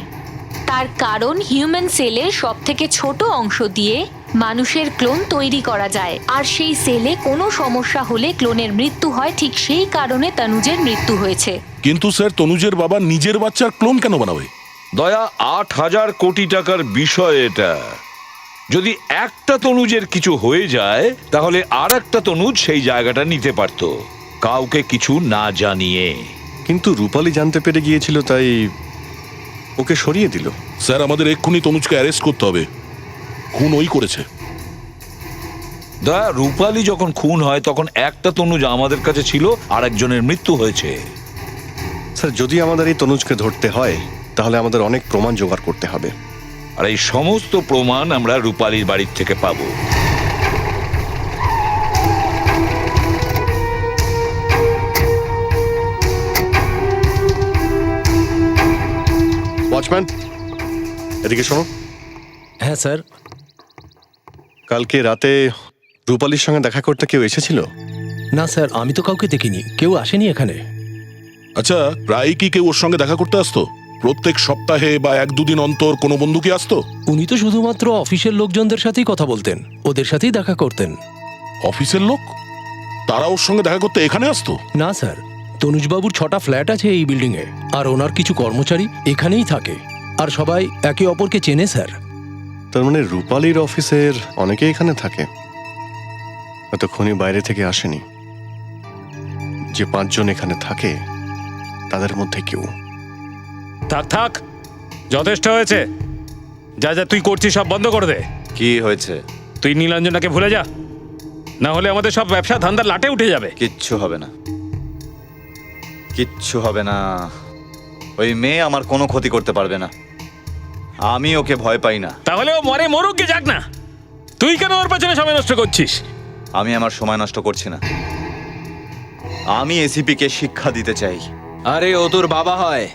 তার কারণ হিউম্যান সেলের সব থেকে ছোট অংশ দিয়ে মানুষের ক্লোন তৈরি করা যায়, আর সেই সেলে কোনো সমস্যা হলে ক্লোনের মৃত্যু হয়। ঠিক সেই কারণে তনুজের মৃত্যু হয়েছে। কিন্তু স্যার তনুজের বাবা নিজের বাচ্চার ক্লোন কেন বানাবে? দয়া, 8,000 কোটি টাকার বিষয় এটা। যদি একটা তনুজের কিছু হয়ে যায় তাহলে আর একটা তনুজ সেই জায়গাটা নিতে পারত, কাউকে কিছু না জানিয়ে। কিন্তু রূপালী জানতে পেরে গিয়েছিল, তাই ওকে সরিয়ে দিল। স্যার আমাদের এক্ষুনি তনুজকে অ্যারেস্ট করতে হবে। খুন ওই করেছে। দয়া, রূপালী যখন খুন হয় তখন একটা তনুজ আমাদের কাছে ছিল, আর একজনের মৃত্যু হয়েছে। স্যার, যদি আমাদের এই তনুজকে ধরতে হয় তাহলে আমাদের অনেক প্রমাণ জোগাড় করতে হবে, আর এই সমস্ত প্রমাণ আমরা রূপালীর বাড়ির থেকে পাবো। ওয়াচম্যান, এদিকে শোনো। হ্যাঁ স্যার। কালকে রাতে রূপালীর সঙ্গে দেখা করতে কেউ এসেছিল? না স্যার, আমি তো কাউকে দেখিনি, কেউ আসেনি এখানে। আচ্ছা, প্রায় কি কেউ ওর সঙ্গে দেখা করতে আসতো? প্রত্যেক সপ্তাহে বা 1-2 দিন অন্তর কোনো বন্ধু কি আসতো? উনি তো শুধুমাত্র অফিসের লোকজনদের সাথেই কথা বলতেন, ওদের সাথেই দেখা করতেন। অফিসের লোক? তারা ওর সঙ্গে দেখা করতে এখানে আসতো? না স্যার, তনুজবাবুর 6টা ফ্ল্যাট আছে এই বিল্ডিংয়ে, আর ওনার কিছু কর্মচারী এখানেই থাকে, আর সবাই একে অপরকে চেনে স্যার। তার মানে রূপালীর অফিসের অনেকে এখানে থাকে, এতক্ষণই বাইরে থেকে আসেনি। যে 5 জন এখানে থাকে তাদের মধ্যে কেউ। থাক থাক, যথেষ্ট হয়েছে। যা যা তুই করছিস সব বন্ধ করে দে। কি হয়েছে? তুই নীলাঞ্জনাকে ভুলে যা, না হলে আমাদের সব ব্যবসা ধান্দার লাটে উঠে যাবে। কিচ্ছু হবে না, কিচ্ছু হবে না। ওই মেয়ে আমার কোনো ক্ষতি করতে পারবে না। আমি ওকে ভয় পাই না। তাহলে ও মরে মরুক, গে যাক না। তুই কেন ওর পেছনে সময় নষ্ট করছিস? আমি আমার সময় নষ্ট করছি না। আমি এসিপি কে শিক্ষা দিতে চাই। আরে ও তোর বাবা হয়।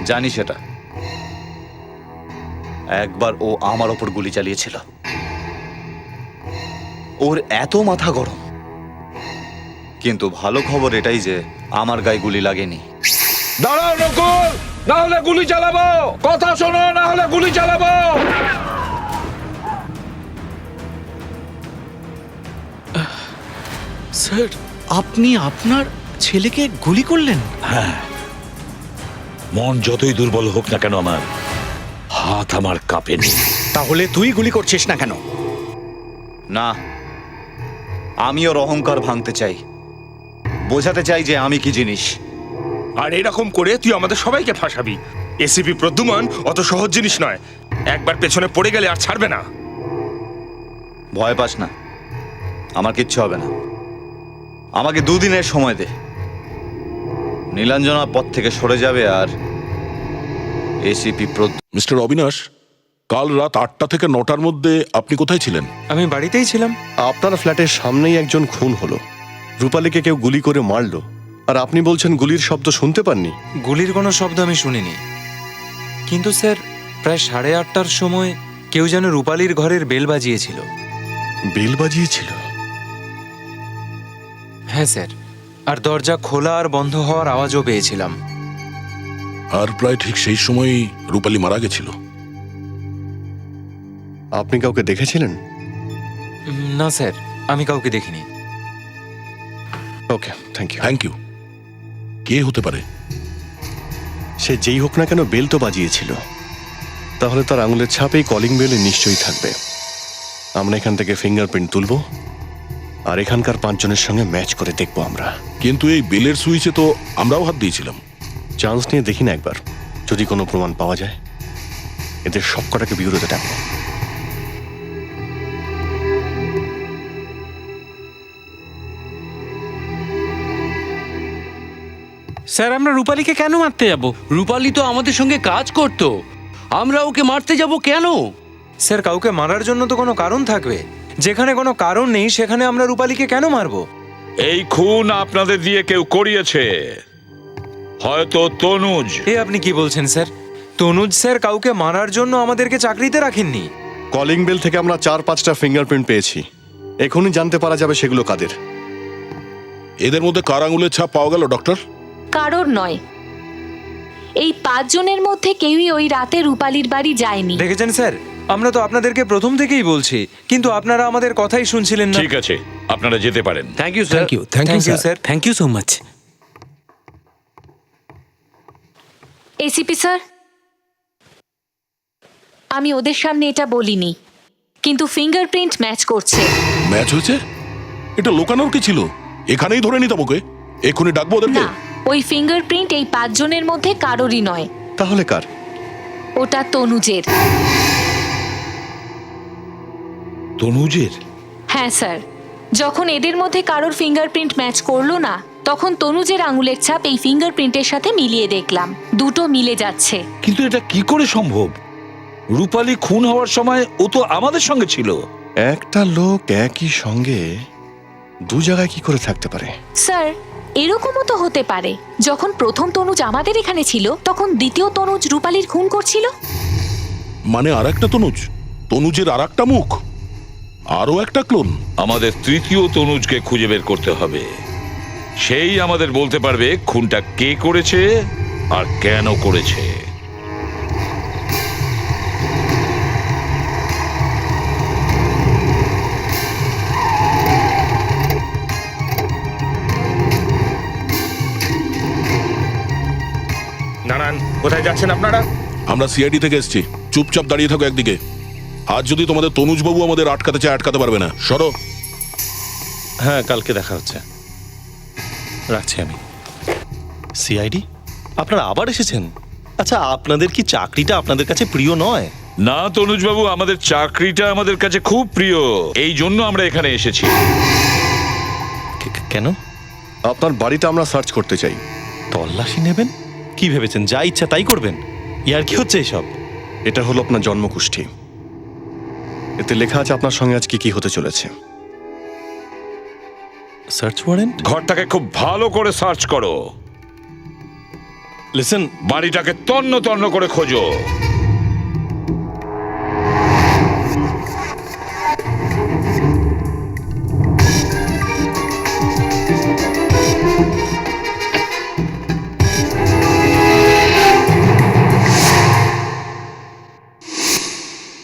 জানি সেটা। একবার ও আমার ওপর গুলি চালিয়েছিল। ওর এত মাথা গরম, কিন্তু ভালো খবর এটাই যে আমার গায়ে গুলি লাগেনি। দাঁড়াও নকুল, না হলে গুলি চালাবো। কথা শোনো, না হলে গুলি চালাবো। স্যার, আপনি আপনার ছেলেকে গুলি করলেন? হ্যাঁ, মন যতই দুর্বল হোক না কেন আমার হাত আমার কাঁপেনি। তাহলে তুই গুলি করছিস না কেন? না, আমি ওর অহংকার ভাঙতে চাই, বোঝাতে চাই যে আমি কি জিনিস। আর এরকম করে তুই আমাদের সবাইকে ফাঁসাবি। এসিপি প্রদ্যুমান অত সহজ জিনিস নয়, একবার পেছনে পড়ে গেলে আর ছাড়বে না। ভয় পাস না, আমার কিচ্ছু হবে না। আমাকে 2 দিনের সময় দে। নীলাঞ্জনা পথ থেকে সরে যাবে, আর এসিপি মিস্টার অবিনাশ, কাল রাত 8টা থেকে 9টার মধ্যে আপনি কোথায় ছিলেন? আমি বাড়িতেই ছিলাম। আপনার ফ্ল্যাটের সামনেই একজন খুন হলো, রূপালীকে কেউ গুলি করে মারলো, আর আপনি বলছেন গুলির শব্দ শুনতে পাননি? গুলির কোনো শব্দ আমি শুনিনি, কিন্তু স্যার প্রায় 8:30টার সময় কেউ যেন রূপালীর ঘরের বেল বাজিয়েছিল। বেল বাজিয়েছিল? হ্যাঁ স্যার, আর দরজা খোলা আর বন্ধ হওয়ার আওয়াজও পেয়েছিলাম। আর প্রায় ঠিক সেই সময়ই রূপালী মারা গেছিল। আপনি কাউকে দেখেছিলেন? না স্যার, আমি কাউকে দেখিনি। Okay, thank you. Thank you. কে হতে পারে? সে যেই হোক না কেন বেল তো বাজিয়েছিল, তাহলে তার আঙুলের ছাপেই কলিং বেলে নিশ্চয়ই থাকবে। আমরা এখান থেকে ফিঙ্গারপ্রিন্ট তুলবো, আর এখানকার 5 জনের সঙ্গে ম্যাচ করে দেখবো আমরা। কিন্তু এই বেলের সুইচে তো আমরাও হাত দিয়েছিলাম। চান্স নিয়ে দেখি না একবার, যদি কোনো প্রমাণ পাওয়া যায় এদের সবকটাকে বিউরোতে ডাকবো। স্যার আমরা রূপালীকে কেন মারতে যাব? রূপালী তো আমাদের সঙ্গে কাজ করতো, আমরা ওকে মারতে যাব কেন? স্যার কাউকে মারার জন্য তো কোনো কারণ থাকবে। যেখানে কোনো কারণ নেই সেখানে আমরা রূপালীকে কেন মারবো? এই খুন আপনাদের দিয়ে কেউ করিয়েছে, হয়তো তনুজ। এ আপনি কি বলছেন স্যার? তনুজ স্যার কাউকে মারার জন্য আমাদেরকে চাকরিতে রাখেননি। কলিং বেল থেকে আমরা 4-5টা ফিঙ্গারপ্রিন্ট পেয়েছি, এখনই জানতে পারা যাবে সেগুলো কাদের। এদের মধ্যে কার আঙুলের ছাপ পাওয়া গেল ডক্টর? কারোর নয়। এই 5 জনের মধ্যে কেউই ওই রাতে রূপালীর বাড়ি যায়নি। দেখেছেন স্যার, আমরা তো আপনাদেরকে প্রথম থেকেই বলছি, কিন্তু আপনারা আমাদের কথাই শুনছিলেন না। ঠিক আছে, আপনারা যেতে পারেন। Thank you sir. Thank you sir. Sir, thank you so much. ACP sir, আমি ওদের সামনে এটা বলিনি, কিন্তু ফিঙ্গারপ্রিন্ট ম্যাচ করছে। ম্যাচ হয়েছে? এটা লোকানোর কি ছিল? এখানেই ধরে নিতাম ওকে, এক্ষুনি ডাকবো ওদেরকে। না, ওই ফিঙ্গারপ্রিন্ট এই 5 জনের মধ্যে কারোরই নয়। তাহলে কার? ওটা তনুজের। তনুজের? হ্যাঁ স্যার, যখন এদের মধ্যে কারোর ফিঙ্গারপ্রিন্ট ম্যাচ করলো না, তখন তনুজের আঙুলের ছাপ এই ফিঙ্গারপ্রিন্টের সাথে মিলিয়ে দেখলাম, দুটো মিলে যাচ্ছে। কিন্তু এটা কি করে সম্ভব? রূপালী খুন হওয়ার সময় ও তো আমাদের সঙ্গে ছিল। একটা লোক একই সঙ্গে দু জায়গায় কি করে থাকতে পারে? স্যার, এরকমও তো হতে পারে, যখন প্রথম তনুজ আমাদের এখানে ছিল তখন দ্বিতীয় তনুজ রূপালীর খুন করছিল। মানে আর একটা তনুজ, তনুজের আর একটা মুখ, আরো একটা ক্লোন। আমাদের তৃতীয় তনুজকে খুঁজে বের করতে হবে। সেই আমাদের বলতে পারবে খুনটা কে করেছে আর কেন করেছে। নারায়ণ, কোথায় যাচ্ছেন আপনারা? আমরা সিআইডি থেকে এসেছি, চুপচাপ দাঁড়িয়ে থাকো একদিকে। আজ যদি তোমাদের তনুজবাবু আমাদের আটকাতে চায় আটকাতে পারবে না, সরো। হ্যাঁ, কালকে দেখা হচ্ছে। রাখছি আমি। সিআইডি, আপনারা আবার এসেছেন? আচ্ছা, আপনাদের কি চাকরিটা আপনাদের কাছে প্রিয় নয়? না তনুজবাবু, আমাদের চাকরিটা আমাদের কাছে খুব প্রিয়, এই জন্য আমরা এখানে এসেছি। কেন? আপনার বাড়িটা আমরা সার্চ করতে চাই। তল্লাশি নেবেন? কি ভেবেছেন যা ইচ্ছা তাই করবেন? ইয়ার কি হচ্ছে এসব? এটা হলো আপনার জন্মকুষ্ঠী, এতে লেখা আছে আপনার সঙ্গে আজ কি কি হতে চলেছে। Search warrant? ঘরটাকে খুব ভালো করে সার্চ করো। লিসেন, বাড়িটাকে তন্ন তন্ন করে খোঁজো।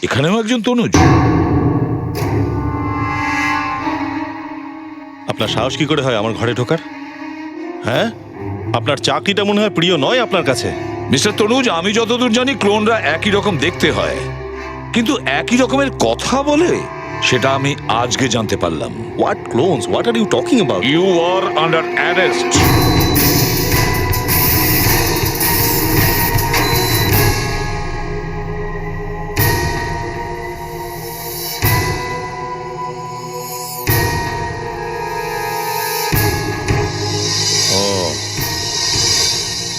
এখানেও একজন তনুজ। আপনার সাহস কি করে হয় আমার ঘরে ঢোকার? হ্যাঁ, আপনার চাকরিটা মনে হয় প্রিয় নয় আপনার কাছে। মিস্টার তনুজ, আমি যতদূর জানি ক্লোনরা একই রকম দেখতে হয়, কিন্তু একই রকমের কথা বলে সেটা আমি আজকে জানতে পারলাম। What clones? What are you talking about? You are under arrest.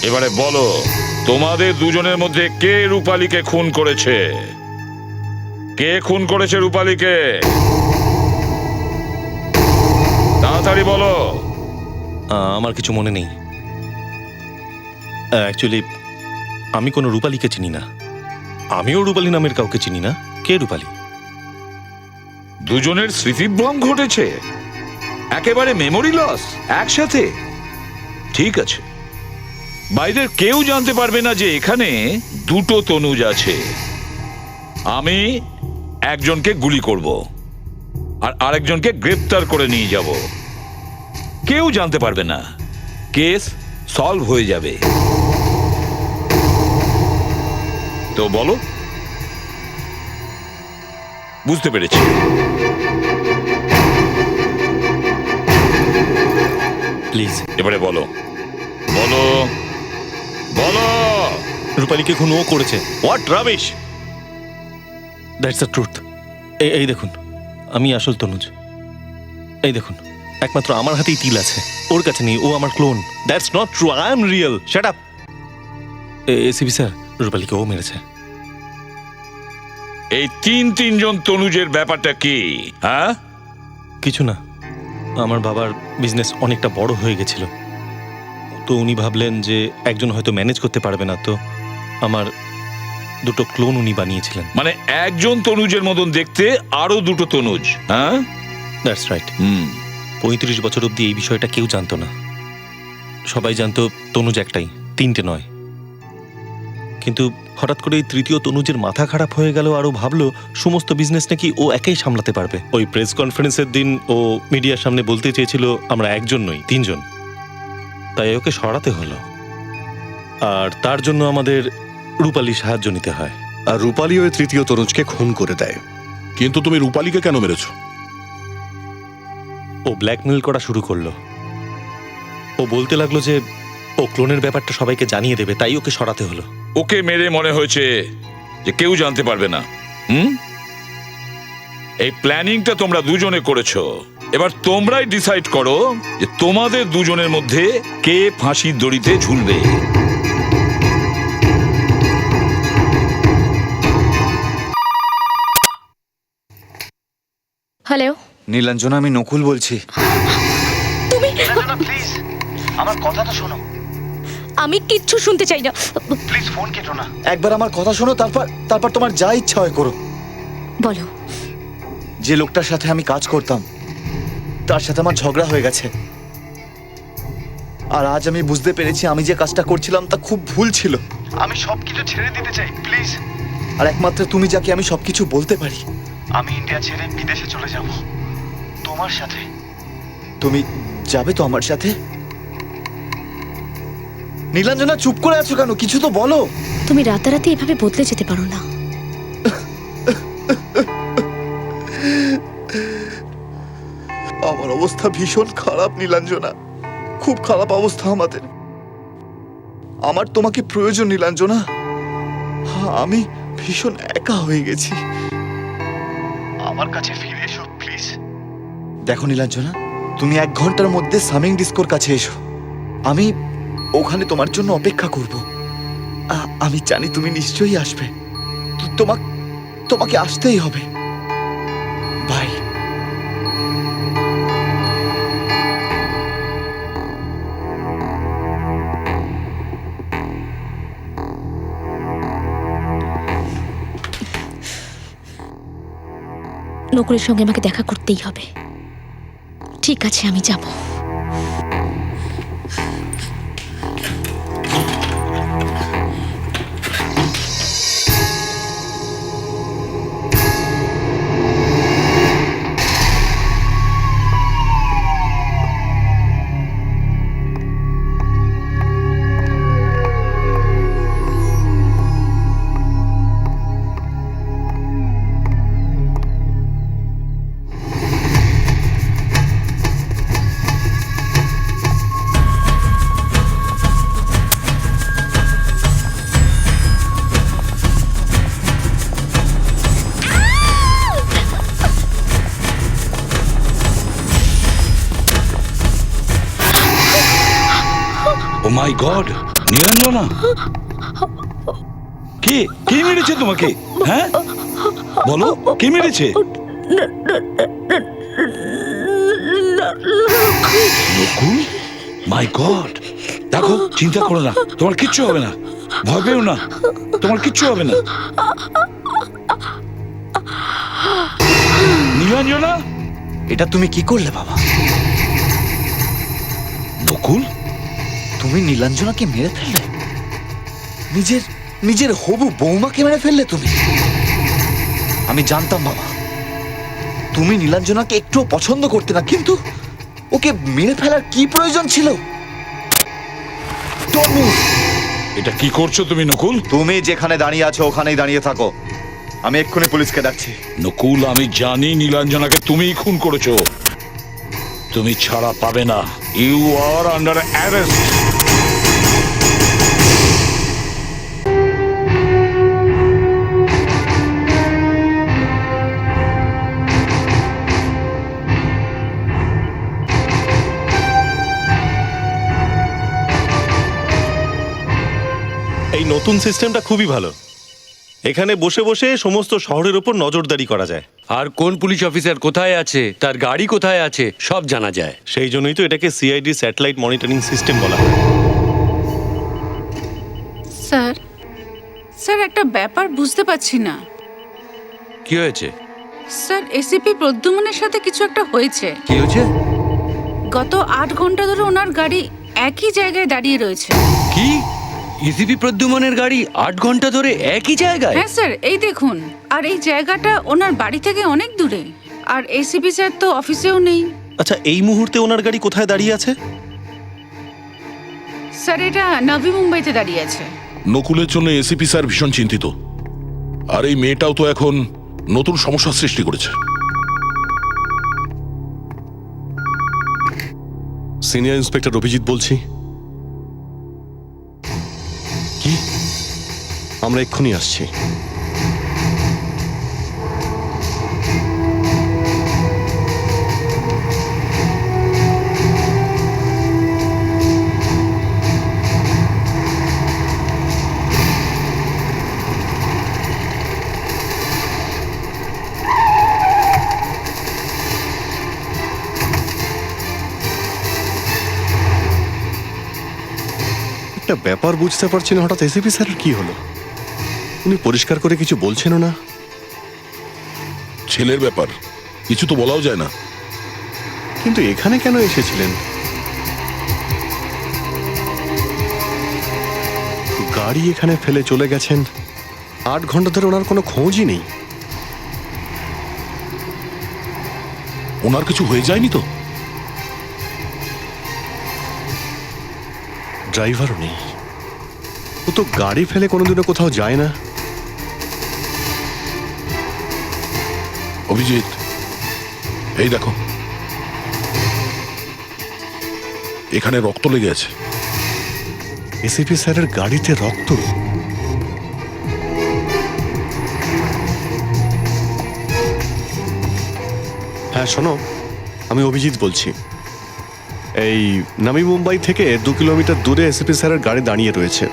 এবারে বলো, তোমাদের দুজনের মধ্যে কে রূপালীকে খুন করেছে? কে খুন করেছে রূপালীকে? তাড়াতাড়ি বলো। আমার কিছু মনে নেই। অ্যাকচুয়ালি আমি কোনো রূপালীকে চিনি না। আমিও রূপালী নামের কাউকে চিনি না। কে রূপালী? দুজনের স্মৃতিভ্রম ঘটেছে, একেবারে মেমোরি লস একসাথে। ঠিক আছে, বাইরের কেউ জানতে পারবে না যে এখানে দুটো তনুজ আছে। আমি একজনকে গুলি করব আর আরেকজনকে গ্রেপ্তার করে নিয়ে যাব। কেউ জানতে পারবে না, কেস সলভ হয়ে যাবে। তো বলো, বুঝতে পেরেছি। প্লিজ এবারে বলো। বলো বলো। রূপালীকে খুন ও করেছে। What rubbish! That's the truth. এই দেখুন, আমি আসল তনুজ। এই দেখুন। একমাত্র আমার হাতেই তিল আছে, ওর কাছে নেই। ও আমার clone. That's not true, I am real. Shut up. ACP sir, রূপালীকে ও মেরেছে। এই তিনজন তনুজের ব্যাপারটা কি? হ্যাঁ, কিছু না, আমার বাবার বিজনেস অনেকটা বড় হয়ে গেছিল, তো উনি ভাবলেন যে একজন হয়তো ম্যানেজ করতে পারবে না, তো আমার দুটো ক্লোন উনি বানিয়েছিলেন। মানে একজন তনুজের মতন দেখতে আরো দুটো তনুজ? হ্যাঁ, দ্যাটস রাইট। 35 বছর অবধি এই বিষয়টা কেউ জানতো না। সবাই জানতো তনুজ একটাই, তিনটে নয়। কিন্তু হঠাৎ করে এই তৃতীয় তনুজের মাথা খারাপ হয়ে গেল, আর ও ভাবলো সমস্ত বিজনেস নাকি ও একাই সামলাতে পারবে। ওই প্রেস কনফারেন্সের দিন ও মিডিয়ার সামনে বলতে চেয়েছিল আমরা একজন নই, তিনজন। তাই ওকে সরাতে হলো, আর তার জন্য আমাদের রূপালী সাহায্য নিতে হয়। আর রূপালী ওই তৃতীয় তনুজকে খুন করে দেয়। কিন্তু তুমি রূপালীকে কেন মেরেছো? ও ব্ল্যাকমেল করা শুরু করলো। ও বলতে লাগলো যে ও ক্লোনের ব্যাপারটা সবাইকে জানিয়ে দেবে, তাই ওকে সরাতে হলো। ওকে মেরে মনে হয়েছে যে কেউ জানতে পারবে না। এই প্ল্যানিংটা তোমরা দুজনে করেছো। এবার তোমরাই ডিসাইড করো যে তোমাদের দুজনের মধ্যে কে ফাঁসির দড়িতে ঝুলবে। হ্যালো, নীলাঞ্জনা, আমি নকুল বলছি। তুমি? প্লিজ আমার কথাটা শোনো। আমি কিচ্ছু শুনতে চাই না। প্লিজ ফোন কেটো না। একবার আমার কথা শোনো, তারপর তোমার যা ইচ্ছা হয় করো। বলো। যে লোকটার সাথে আমি কাজ করতাম তার সাথে আমার ঝগড়া হয়ে গেছে, আর আজ আমি বুঝতে পেরেছি আমি যে কাজটা করছিলাম তা খুব ভুল ছিল। আমি সবকিছু ছেড়ে দিতে চাই, প্লিজ। আর একমাত্র তুমি যাকে আমি সবকিছু বলতে পারি। আমি ইন্ডিয়া ছেড়ে বিদেশে চলে যাব তোমার সাথে। তুমি যাবে তো আমার সাথে? নীলাঞ্জনা, চুপ করে আছো কেন? কিছু তো বলো। তুমি রাতারাতি এভাবে বদলে যেতে পারো না। আমার অবস্থা ভীষণ খারাপ নীলাঞ্জনা, খুব খারাপ অবস্থা আমাদের। আমার তোমাকে প্রয়োজন নীলাঞ্জনা। আমি ভীষণ একা হয়ে গেছি। আমার কাছে ফিরে এসো প্লিজ। দেখো নীলাঞ্জনা, তুমি 1 ঘন্টার মধ্যে সামিং ডিস্কোর কাছে এসো। আমি ওখানে তোমার জন্য অপেক্ষা করব। আমি জানি তুমি নিশ্চয়ই আসবে। তোমাকে আসতেই হবে। বাই। নকুলের সঙ্গে আমাকে দেখা করতেই হবে। ঠিক আছে, আমি যাব। ও মাই গড, নীলাঞ্জনা, কে কে মেরেছে তোমাকে? হ্যাঁ বলো, কে মেরেছে? নকুল? মাই গড। দেখো, চিন্তা করো না, তোমার কিচ্ছু হবে না, ভয় পেও না, তোমার কিচ্ছু হবে না। নীলাঞ্জনা, এটা তুমি কি করলে বাবা? নকুল, তুমি নীলাঞ্জনাকে মেরে ফেললে? নিজের হবু বৌমাকে মেরে ফেললে তুমি? আমি জানতাম বাবা তুমি নীলাঞ্জনাকে একটুও পছন্দ করতে না, কিন্তু ওকে মেরে ফেলার কি প্রয়োজন ছিল? এটা কি করছো তুমি নকুল? তুমি যেখানে দাঁড়িয়ে আছো ওখানেই দাঁড়িয়ে থাকো। আমি এক্ষুনি পুলিশকে ডাকছি। নকুল, আমি জানি নীলাঞ্জনাকে তুমিই খুন করেছো। তুমি ছাড়া পাবে না। You are under arrest. নতুন সিস্টেমটা খুবই ভালো। এখানে বসে বসে সমস্ত শহরের ওপর নজরদারি করা যায়। আর কোন পুলিশ অফিসার কোথায় আছে, তার গাড়ি কোথায় আছে, সব জানা যায়। সেই জন্যই তো এটাকে সিআইডি স্যাটেলাইট মনিটরিং সিস্টেম বলা হয়। স্যার স্যার একটা ব্যাপার বুঝতে পারছি না। কি হয়েছে? স্যার এসিপি প্রদ্যুম্নের সাথে কিছু একটা হয়েছে। কি হয়েছে? গত 8 ঘন্টা ধরে ওনার গাড়ি একই জায়গায় দাঁড়িয়ে রয়েছে। কি? ইসিপি প্রদ্যুমনের গাড়ি 8 ঘন্টা ধরে একই জায়গায়? হ্যাঁ স্যার, এই দেখুন। আর এই জায়গাটা ওনার বাড়ি থেকে অনেক দূরে। আর এসিপি স্যার তো অফিসেও নেই। আচ্ছা, এই মুহূর্তে ওনার গাড়ি কোথায় দাঁড়িয়ে আছে? স্যার এটা নভি মুম্বাইতে দাঁড়িয়ে আছে। নকুলের জন্য এসিপি স্যার ভীষণ চিন্তিত। আর এই মেয়েটাও তো এখন নতুন সমস্যার সৃষ্টি করেছে। সিনিয়র ইন্সপেক্টর অভিজিৎ বলছি। কি? আমরা এক্ষুনি আসছি। একটা ব্যাপার বুঝতে পারছি না, হঠাৎ এসিপি স্যারের কি হলো? উনি পরিষ্কার করে কিছু বলছেনও না। ছেলের ব্যাপার, কিছু তো বলাও যায় না। কিন্তু এখানে কেন এসেছিলেন? গাড়ি এখানে ফেলে চলে গেছেন, 8 ঘন্টা ধরে ওনার কোনো খোঁজই নেই। ওনার কিছু হয়ে যায়নি তো? ড্রাইভারও নেই, ও তো গাড়ি ফেলে কোনোদিনও কোথাও যায় না। অভিজিৎ, এই দেখো, এখানে রক্ত লেগে আছে। এসিপি স্যারের গাড়িতে রক্ত? হ্যাঁ শোনো, আমি অভিজিৎ বলছি। এই নামি মুম্বাই থেকে 2 কিলোমিটার দূরে এসিপি স্যারের গাড়ি দাঁড়িয়ে রয়েছে।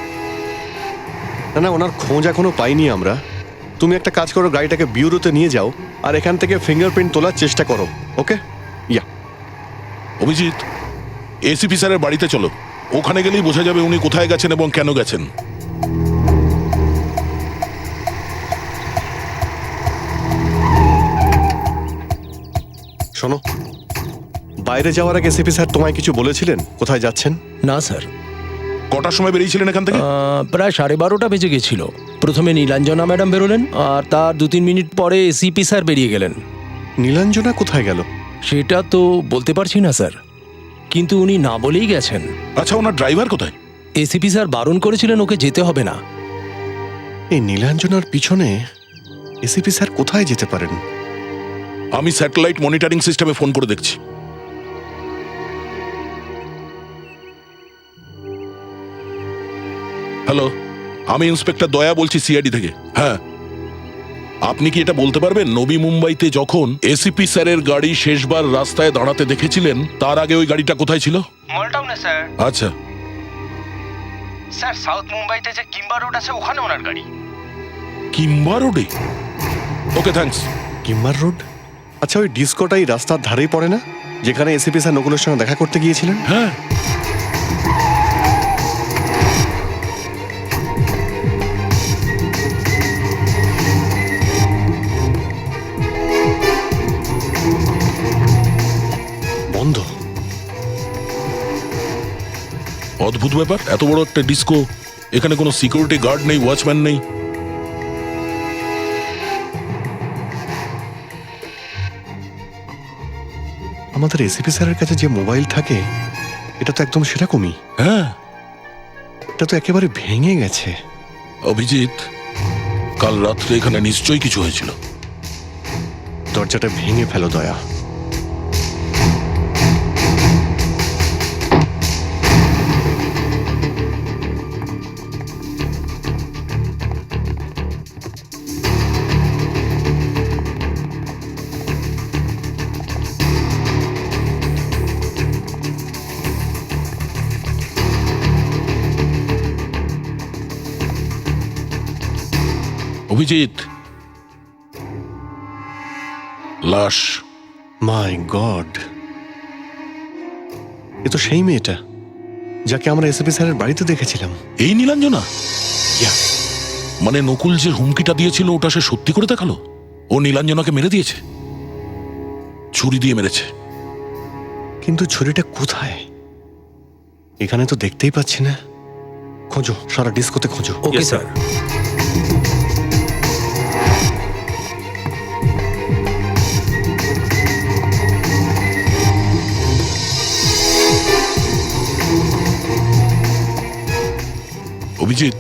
না না, ওনার খোঁজ এখনো পাইনি আমরা। তুমি একটা কাজ করো, গাড়িটাকে বিউরোতে নিয়ে যাও আর এখান থেকে ফিঙ্গারপ্রিন্ট তোলার চেষ্টা করো। ওকে? ইয়া। অভিজিৎ, এসিপি স্যারের বাড়িতে চলো, ওখানে গেলেই বোঝা যাবে উনি কোথায় গেছেন এবং কেন গেছেন। শোনো, বাইরে যাওয়ার আগে এসিপি স্যার তোমায় কিছু বলেছিলেন কোথায় যাচ্ছেন? না স্যার। কটার সময় বেরিয়েছিলেন এখান থেকে? প্রায় 12:30 বেজে গেছিল। প্রথমে নীলাঞ্জনা ম্যাডাম বেরোলেন, আর তার 2-3 মিনিট পরে এসিপি স্যার বেরিয়ে গেলেন। নীলাঞ্জনা কোথায় গেল? সেটা তো বলতে পারছি না স্যার, কিন্তু উনি না বলেই গেছেন। আচ্ছা, ওনার ড্রাইভার কোথায়? এসিপি স্যার বারণ করেছিলেন ওকে যেতে হবে না। এই নীলাঞ্জনার পিছনে এসিপি স্যার কোথায় যেতে পারেন? আমি স্যাটেলাইট মনিটরিং সিস্টেমে ফোন করে দেখছি। হ্যালো, আমি ইন্সপেক্টর দয়া বলছি সিআইডি থেকে। হ্যাঁ, আপনি কি এটা বলতে পারবেন নবী মুম্বাইতে যখন এসিপি স্যারের গাড়ি শেষবার রাস্তায় দাঁড়াতে দেখেছিলেন, তার আগে ওই গাড়িটা কোথায় ছিল? মলটাউনে স্যার। আচ্ছা স্যার, সাউথ মুম্বাইতে যে কিম্বা রোড আছে ওখানে ওনার গাড়ি। কিম্বা রোডে? ওকে, থ্যাঙ্কস। কিম্বার রোড? আচ্ছা, ওই ডিস্কোটাই রাস্তার ধারেই পড়ে না, যেখানে এসিপি স্যার নকুলের সঙ্গে দেখা করতে গিয়েছিলেন? হ্যাঁ। বন্ধ। অদ্ভুত ব্যাপার, এত বড় একটা ডিস্কো, এখানে কোনো সিকিউরিটি গার্ড নেই, ওয়াচম্যান নেই। আমাদের এসিপি স্যারের কাছে যে মোবাইল থাকে, এটা তো একদম সেরকমই। হ্যাঁ, এটা তো একেবারে ভেঙে গেছে। অভিজিৎ, কাল রাত্রে এখানে নিশ্চয়ই কিছু হয়েছিল। দরজাটা ভেঙে ফেলো দয়া। অভিজিৎ, লাশ। মাই গড, এ তো সেই মেয়েটা যাকে আমরা এসপি স্যারের বাড়িতে দেখেছিলাম। এই নীলাঞ্জনা? Yeah. মানে নকুল যে হুমকিটা দিয়েছিল ওটা সে সত্যি করে দেখালো? ও নীলাঞ্জনাকে মেরে দিয়েছে, ছুরি দিয়ে মেরেছে। কিন্তু ছুরিটা কোথায়? এখানে তো দেখতেই পাচ্ছি না। খোঁজো, সারা ডিস্কোতে খোঁজো। Okay sir. অভিজিৎ,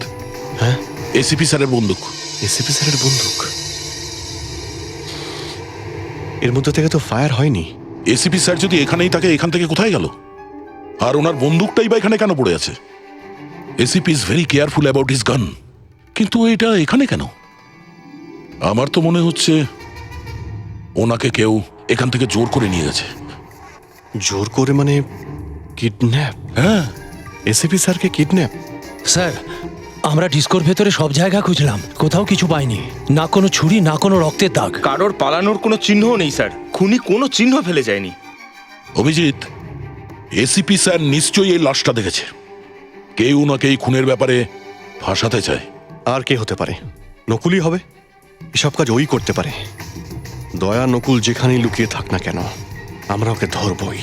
হ্যাঁ, এসিপি স্যারের বন্দুক। এসপি স্যারের বন্দুক? এর মধ্যে থেকে তো ফায়ার হয়নি। এসিপি স্যার যদি এখানেই থাকে, এখান থেকে কোথায় গেল? আর ওনার বন্দুকটাই বা এখানে কেন পড়ে আছে? ACP is very careful about his গান, কিন্তু এটা এখানে কেন? আমার তো মনে হচ্ছে ওনাকে কেউ এখান থেকে জোর করে নিয়ে গেছে। জোর করে মানে কিডন্যাপ? হ্যাঁ, এসিপি স্যারকে কিডন্যাপ? স্যার, আমরা ডিস্কোর ভেতরে সব জায়গা খুঁজলাম, কোথাও কিছু পাইনি। না কোনো ছুরি, না কোনো রক্তের দাগ। কারোর পালানোর কোনো চিহ্নও নেই স্যার। খুনি কোনো চিহ্ন ফেলে যায়নি। অভিজিৎ, এসিপি স্যার নিশ্চয়ই এই লাশটা দেখেছে। কেউ ওনাকে এই খুনের ব্যাপারে ফাঁসাতে চায়। আর কে হতে পারে? নকুলই হবে। এসব কাজ ওই করতে পারে। দয়া নকুল যেখানেই লুকিয়ে থাক না কেন, আমরা ওকে ধরবই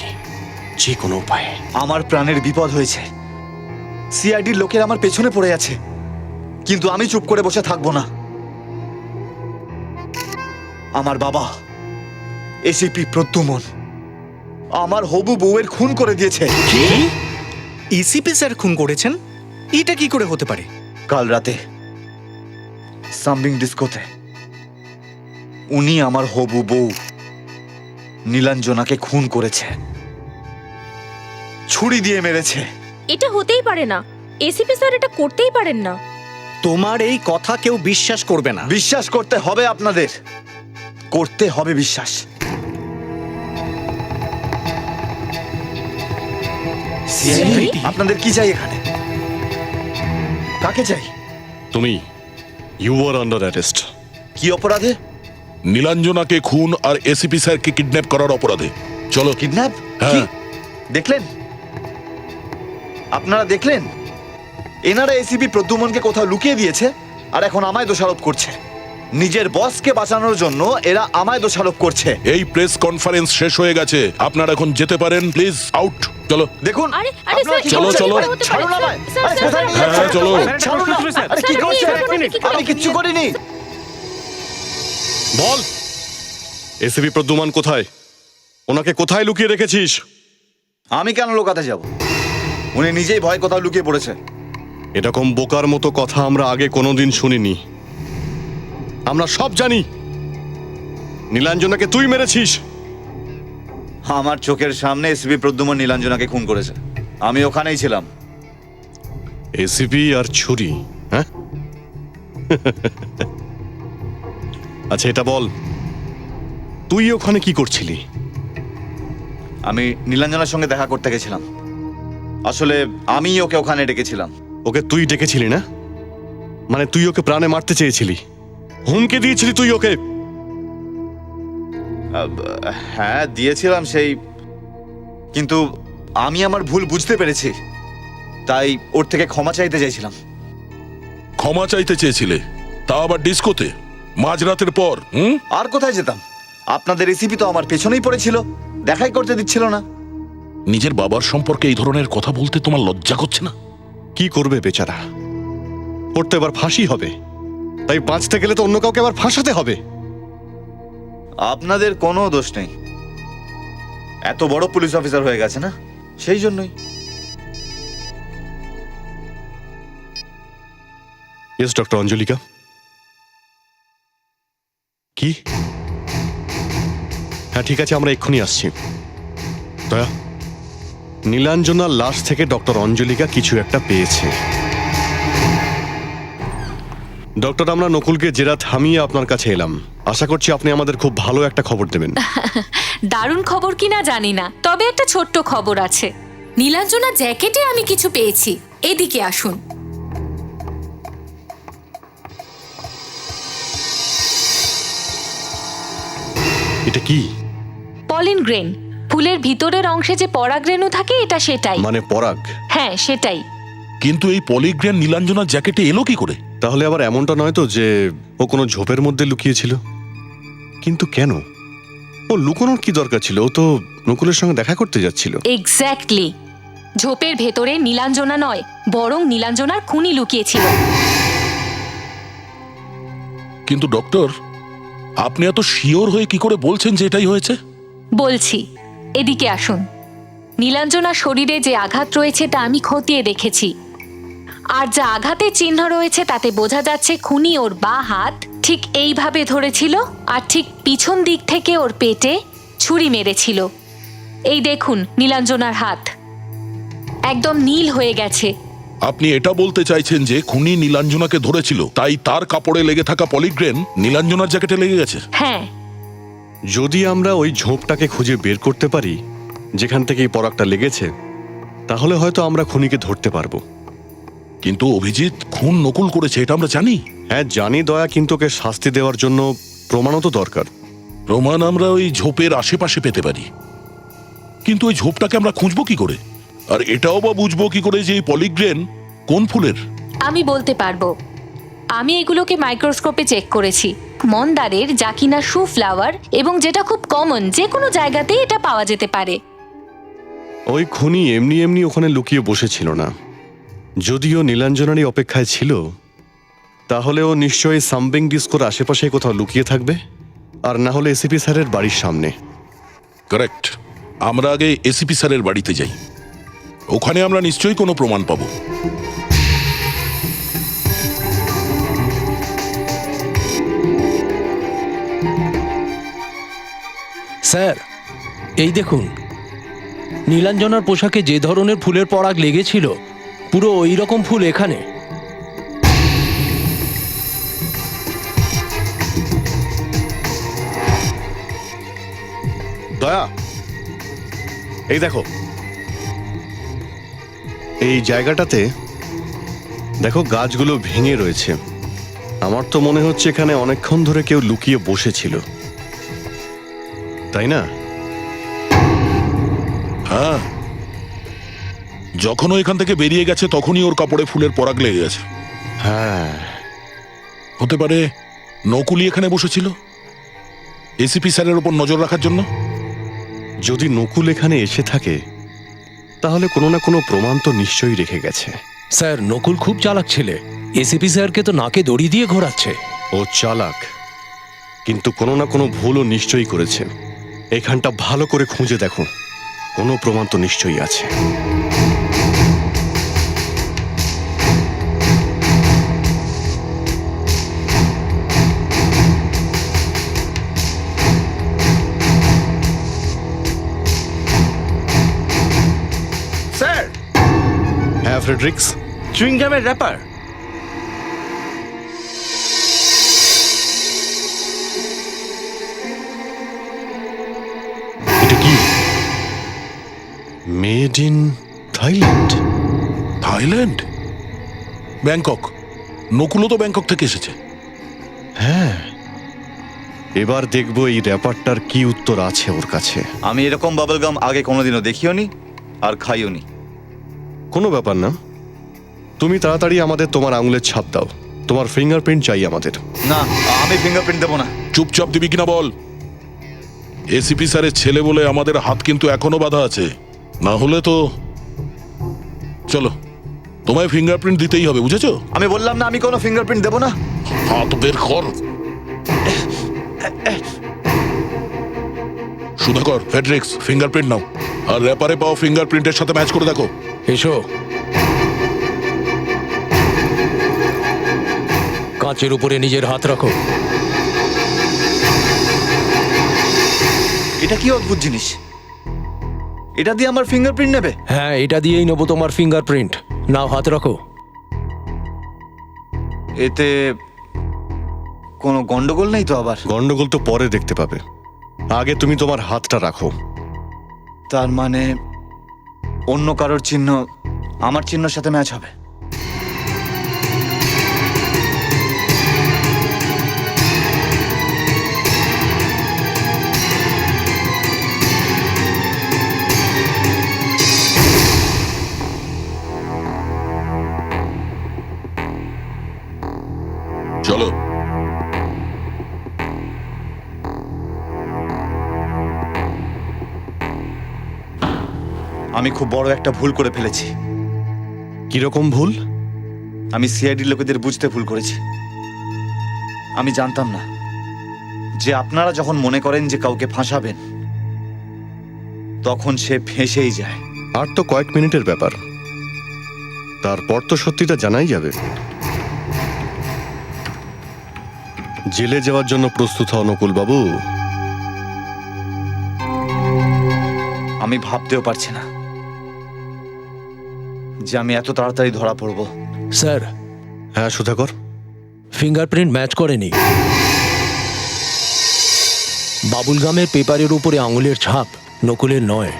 যে কোনো উপায়ে। আমার প্রাণের বিপদ হয়েছে। সিআইডির লোকের আমার পেছনে পড়ে আছে, কিন্তু আমি চুপ করে বসে থাকবো না। আমার বাবা এসিপি প্রদ্যুমন আমার হবু বউয়ের খুন করে দিয়েছে। এসিপি স্যার খুন করেছেন? এটা কি করে হতে পারে? কাল রাতে সামবিং ডিস্কোতে উনি আমার হবু বউ নীলাঞ্জনাকে খুন করেছে, ছুরি দিয়ে মেরেছে। এটা হতেই পারে না, এসিপি স্যার এটা করতেই পারেন না। তোমার এই কথা কেউ বিশ্বাস করবে না। বিশ্বাস করতে হবে, আপনাদের করতে হবে বিশ্বাস। আপনাদের কি চাই এখানে? কাকে চাই? তুমি, ইউ আর আন্ডার অ্যারেস্ট। কি অপরাধে? নীলাঞ্জনাকে খুন আর এসিপি স্যারকে কিডন্যাপ করার অপরাধে। চলো। কিডন্যাপ? হ্যাঁ। দেখলেন? আপনারা দেখলেন? এনারা এসিপি প্রদ্যুমনকে কোথাও লুকিয়ে দিয়েছে, আর এখন আমায় দোষারোপ করছে। নিজের বসকে বাঁচানোর জন্য এরা আমায় দোষারোপ করছে। এই প্রেস কনফারেন্স শেষ হয়ে গেছে, আপনারা এখন যেতে পারেন। Please out. চলো। দেখুন, চলো চলো। ছাড়ুন আমায়। আরে কোথায় নিয়ে হ্যাঁ, যাচ্ছেন? চলো। ছাড়ুন না। আরে কি করছেন? আমি কিচ্ছু করিনি। বল, এসিপি প্রদ্যুমন কোথায়? ওনাকে কোথায় লুকিয়ে রেখেছিস? আমি কেন লুকাতে যাব? উনি নিজেই ভয় কোথাও লুকিয়ে পড়েছে। এরকম বোকার মতো কথা আমরা আগে কোনোদিন শুনিনি। আমরা সব জানি নীলাঞ্জনাকে তুই মেরেছিস। আমার চোখের সামনে এসিপি প্রদ্যুমন নীলাঞ্জনাকে খুন করেছে, আমি ওখানেই ছিলাম। এসিপি আর ছুরি, হ্যাঁ? আচ্ছা এটা বল, তুই ওখানে কি করছিলি? আমি নীলাঞ্জনার সঙ্গে দেখা করতে গেছিলাম। আসলে আমি ওকে ওখানে ডেকেছিলাম। ওকে তুই ডেকেছিলি না? মানে তুই ওকে প্রাণে মারতে চেয়েছিলি, হুমকি দিয়েছিলি তুই ওকে? হ্যাঁ দিয়েছিলাম সেই, কিন্তু আমি আমার ভুল বুঝতে পেরেছি, তাই ওর থেকে ক্ষমা চাইতে চাইছিলাম। ক্ষমা চাইতে চেয়েছিলে, তা আবার ডিস্কোতে মাঝরাতের পর? আর কোথায় যেতাম? আপনাদের রেসিপি তো আমার পেছনেই পড়েছিল, দেখাই করতে দিচ্ছিল না। নিজের বাবার সম্পর্কে এই ধরনের কথা বলতে তোমার লজ্জা করছে না? কি করবে বেচারা? ওর তো এবার ফাঁসি হবে, তাই বাঁচতে গেলে তো অন্য কাউকে আবার ফাঁসাতে হবে। আপনাদের কোনো দোষ নেই, এত বড় পুলিশ অফিসার হয়ে গেছে না, সেই জন্যই। Yes doctor Anjalika. কি? হ্যাঁ ঠিক আছে, আমরা এক্ষুনি আসছি। দয়া, নীলাঞ্জনার লাশ থেকে ডক্টর অঞ্জলিকা কিছু একটা পেয়েছে। ডক্টর, আমরা নকুলকে জেরা থামিয়ে আপনার কাছে এলাম। আশা করছি আপনি আমাদের খুব ভালো একটা খবর দেবেন। দারুণ খবর কিনা জানি না, তবে একটা ছোট্ট খবর আছে। নীলাঞ্জনার জ্যাকেটে আমি কিছু পেয়েছি, এদিকে আসুন। এটা কি? পলিন গ্রেন, ফুলের ভিতরের অংশে যে পরাগরেণু থাকে এটা সেটাই। মানে পরাগ? হ্যাঁ সেটাই। কিন্তু এই পলিগ্রেন নীলাঞ্জনার জ্যাকেটে এলো কি করে? তাহলে আবার এমনটা নয় তো যে ও কোনো ঝোপের মধ্যে লুকিয়েছিল? কিন্তু কেন? ও লুকোনোর কি দরকার ছিল? ও তো নকুলের সঙ্গে দেখা করতে যাচ্ছিল। এক্স্যাক্টলি। ঝোপের ভেতরে নীলাঞ্জনা নয়, বরং নীলাঞ্জনার খুনি লুকিয়েছিল। কিন্তু ডক্টর, আপনি এত শিওর হয়ে কি করে বলছেন যে এটাই হয়েছে? বলছি, এদিকে আসুন। নীলাঞ্জনার শরীরে যে আঘাত রয়েছে তা আমি খতিয়ে দেখেছি, আর যা আঘাতের চিহ্ন রয়েছে তাতে বোঝা যাচ্ছে খুনি ওর বাঁ হাত ঠিক এইভাবে ধরেছিল আর ঠিক পিছন দিক থেকে ওর পেটে ছুরি মেরেছিল। এই দেখুন নীলাঞ্জনার হাত একদম নীল হয়ে গেছে। আপনি এটা বলতে চাইছেন যে খুনি নীলাঞ্জনাকে ধরেছিল, তাই তার কাপড়ে লেগে থাকা পলিগ্রেন নীলাঞ্জনার জ্যাকেটে লেগে গেছে? হ্যাঁ। যদি আমরা ওই ঝোপটাকে খুঁজে বের করতে পারি যেখান থেকে এই পরাগটা লেগেছে, তাহলে হয়তো আমরা খুনিকে ধরতে পারবো। কিন্তু অভিজিৎ খুন নকুল করেছে, এটা আমরা জানি। হ্যাঁ জানি দয়া, কিন্তু ওকে শাস্তি দেওয়ার জন্য প্রমাণও তো দরকার। প্রমাণ আমরা ওই ঝোপের আশেপাশে পেতে পারি, কিন্তু ওই ঝোপটাকে আমরা খুঁজবো কি করে? আর এটাও বা বুঝবো কি করে যে এই পলিগ্রেন কোন ফুলের? আমি বলতে পারবো। আমি এগুলোকে মাইক্রোস্কোপে চেক করেছি। মন্দারের, যা কিনা শু ফ্লাওয়ার, এবং যেটা খুব কমন, যে কোনো জায়গাতেই এটা পাওয়া যেতে পারে। ওই খুনি এমনি এমনি ওখানে লুকিয়ে বসেছিল না। যদিও নীলাঞ্জনারই অপেক্ষায় ছিল, তাহলে ও নিশ্চয়ই সামবিং ডিস্কোর আশেপাশে কোথাও লুকিয়ে থাকবে, আর না হলে এসিপি স্যারের বাড়ির সামনে। কারেক্ট। আমরা আগে এসিপি স্যারের বাড়িতে যাই, ওখানে আমরা নিশ্চয়ই কোনো প্রমাণ পাবো। স্যার, এই দেখুন, নীলাঞ্জনার পোশাকে যে ধরনের ফুলের পরাগ লেগেছিল পুরো ওই রকম ফুল এখানে। দয়া, এই দেখো, এই জায়গাটাতে দেখো গাছগুলো ভেঙে রয়েছে। আমার তো মনে হচ্ছে এখানে অনেকক্ষণ ধরে কেউ লুকিয়ে বসেছিল, তাই না? হ্যাঁ, যখন ও এখান থেকে বেরিয়ে গেছে তখনই ওর কাপড়ে ফুলের পরাগ লেগে গেছে। হ্যাঁ, হতে পারে নকুলি এখানে বসেছিল এসিপি স্যারের উপর নজর রাখার জন্য। যদি নকুল এখানে এসে থাকে তাহলে কোনো না কোনো প্রমাণ তো নিশ্চয়ই রেখে গেছে। স্যার, নকুল খুব চালাক ছেলে। এসিপি স্যারকে তো নাকে দড়ি দিয়ে ঘোরাচ্ছে। ও চালাক, কিন্তু কোনো না কোনো ভুলও নিশ্চয়ই করেছে। এখানটা ভালো করে খুঁজে দেখো, কোনো প্রমাণ তো নিশ্চয়ই আছে। স্যার, হ্যাঁ ফ্রেডরিক্স, চুইংগামের র্যাপার। এটা কি? Made in Thailand. Thailand? Bangkok? নকুলও তো ব্যাংকক থেকে এসেছে। হ্যাঁ, এবার দেখবো এই র্যাপারটার কি উত্তর আছে ওর কাছে। আমি এরকম বাবলগাম আগে কোনোদিনও দেখিও নি আর খাইও নি। কোনো ব্যাপার না, তুমি তাড়াতাড়ি আমাদের তোমার আঙুলের ছাপ দাও। তোমার ফিঙ্গারপ্রিন্ট চাই আমাদের। না, আমি ফিঙ্গারপ্রিন্ট দেবো না। চুপচাপ দিবি কিনা বল। এসিপি স্যারের ছেলে বলে আমাদের হাত কিন্তু এখনো বাধা আছে, না হলে তো। চলো, তোমায় ফিঙ্গারপ্রিন্ট দিতেই হবে, বুঝেছো? আমি বললাম না আমি কোনো ফিঙ্গারপ্রিন্ট দেবো না। হাত বের কর। সুধাকর, ফেডরিক্স, ফিঙ্গারপ্রিন্ট নাও, আর র্যাপারে পাও ফিঙ্গারপ্রিন্টের সাথে ম্যাচ করে দেখো। এসো। কাঁচের উপরে নিজের হাত রাখো। এটা কি অদ্ভুত জিনিস? এটা দিয়ে আমার ফিঙ্গারপ্রিন্ট নেবে? হ্যাঁ, এটা দিয়েই নেবো তোমার ফিঙ্গারপ্রিন্ট। নাও, হাত রাখো। এতে কোনো গন্ডগোল নেই তো? আবার গন্ডগোল তো পরে দেখতে পাবে, আগে তুমি তোমার হাতটা রাখো। তার মানে অন্য কারোর চিহ্ন আমার চিহ্নের সাথে ম্যাচ হবে? আমি খুব বড় একটা ভুল করে ফেলেছি। কিরকম ভুল? আমি সিআইডি লোকেদের বুঝতে ভুল করেছি। আমি জানতাম না যে আপনারা যখন মনে করেন যে কাউকে ফাঁসাবেন তখন সে ফেঁসেই যায়। আর তো কয়েক মিনিটের ব্যাপার, তারপর তো সত্যিটা জানাই যাবে। জেলে যাওয়ার জন্য প্রস্তুত হও নকুল বাবু। আমি ভাবতেও পারছি না যে আমি এত তাড়াতাড়ি ধরা পড়ব। স্যার, হ্যাঁ সুধাকর, ফিঙ্গারপ্রিন্ট ম্যাচ করেনি। বাবুলগামের পেপারের উপরে আঙুলের ছাপ নকুলের নয়।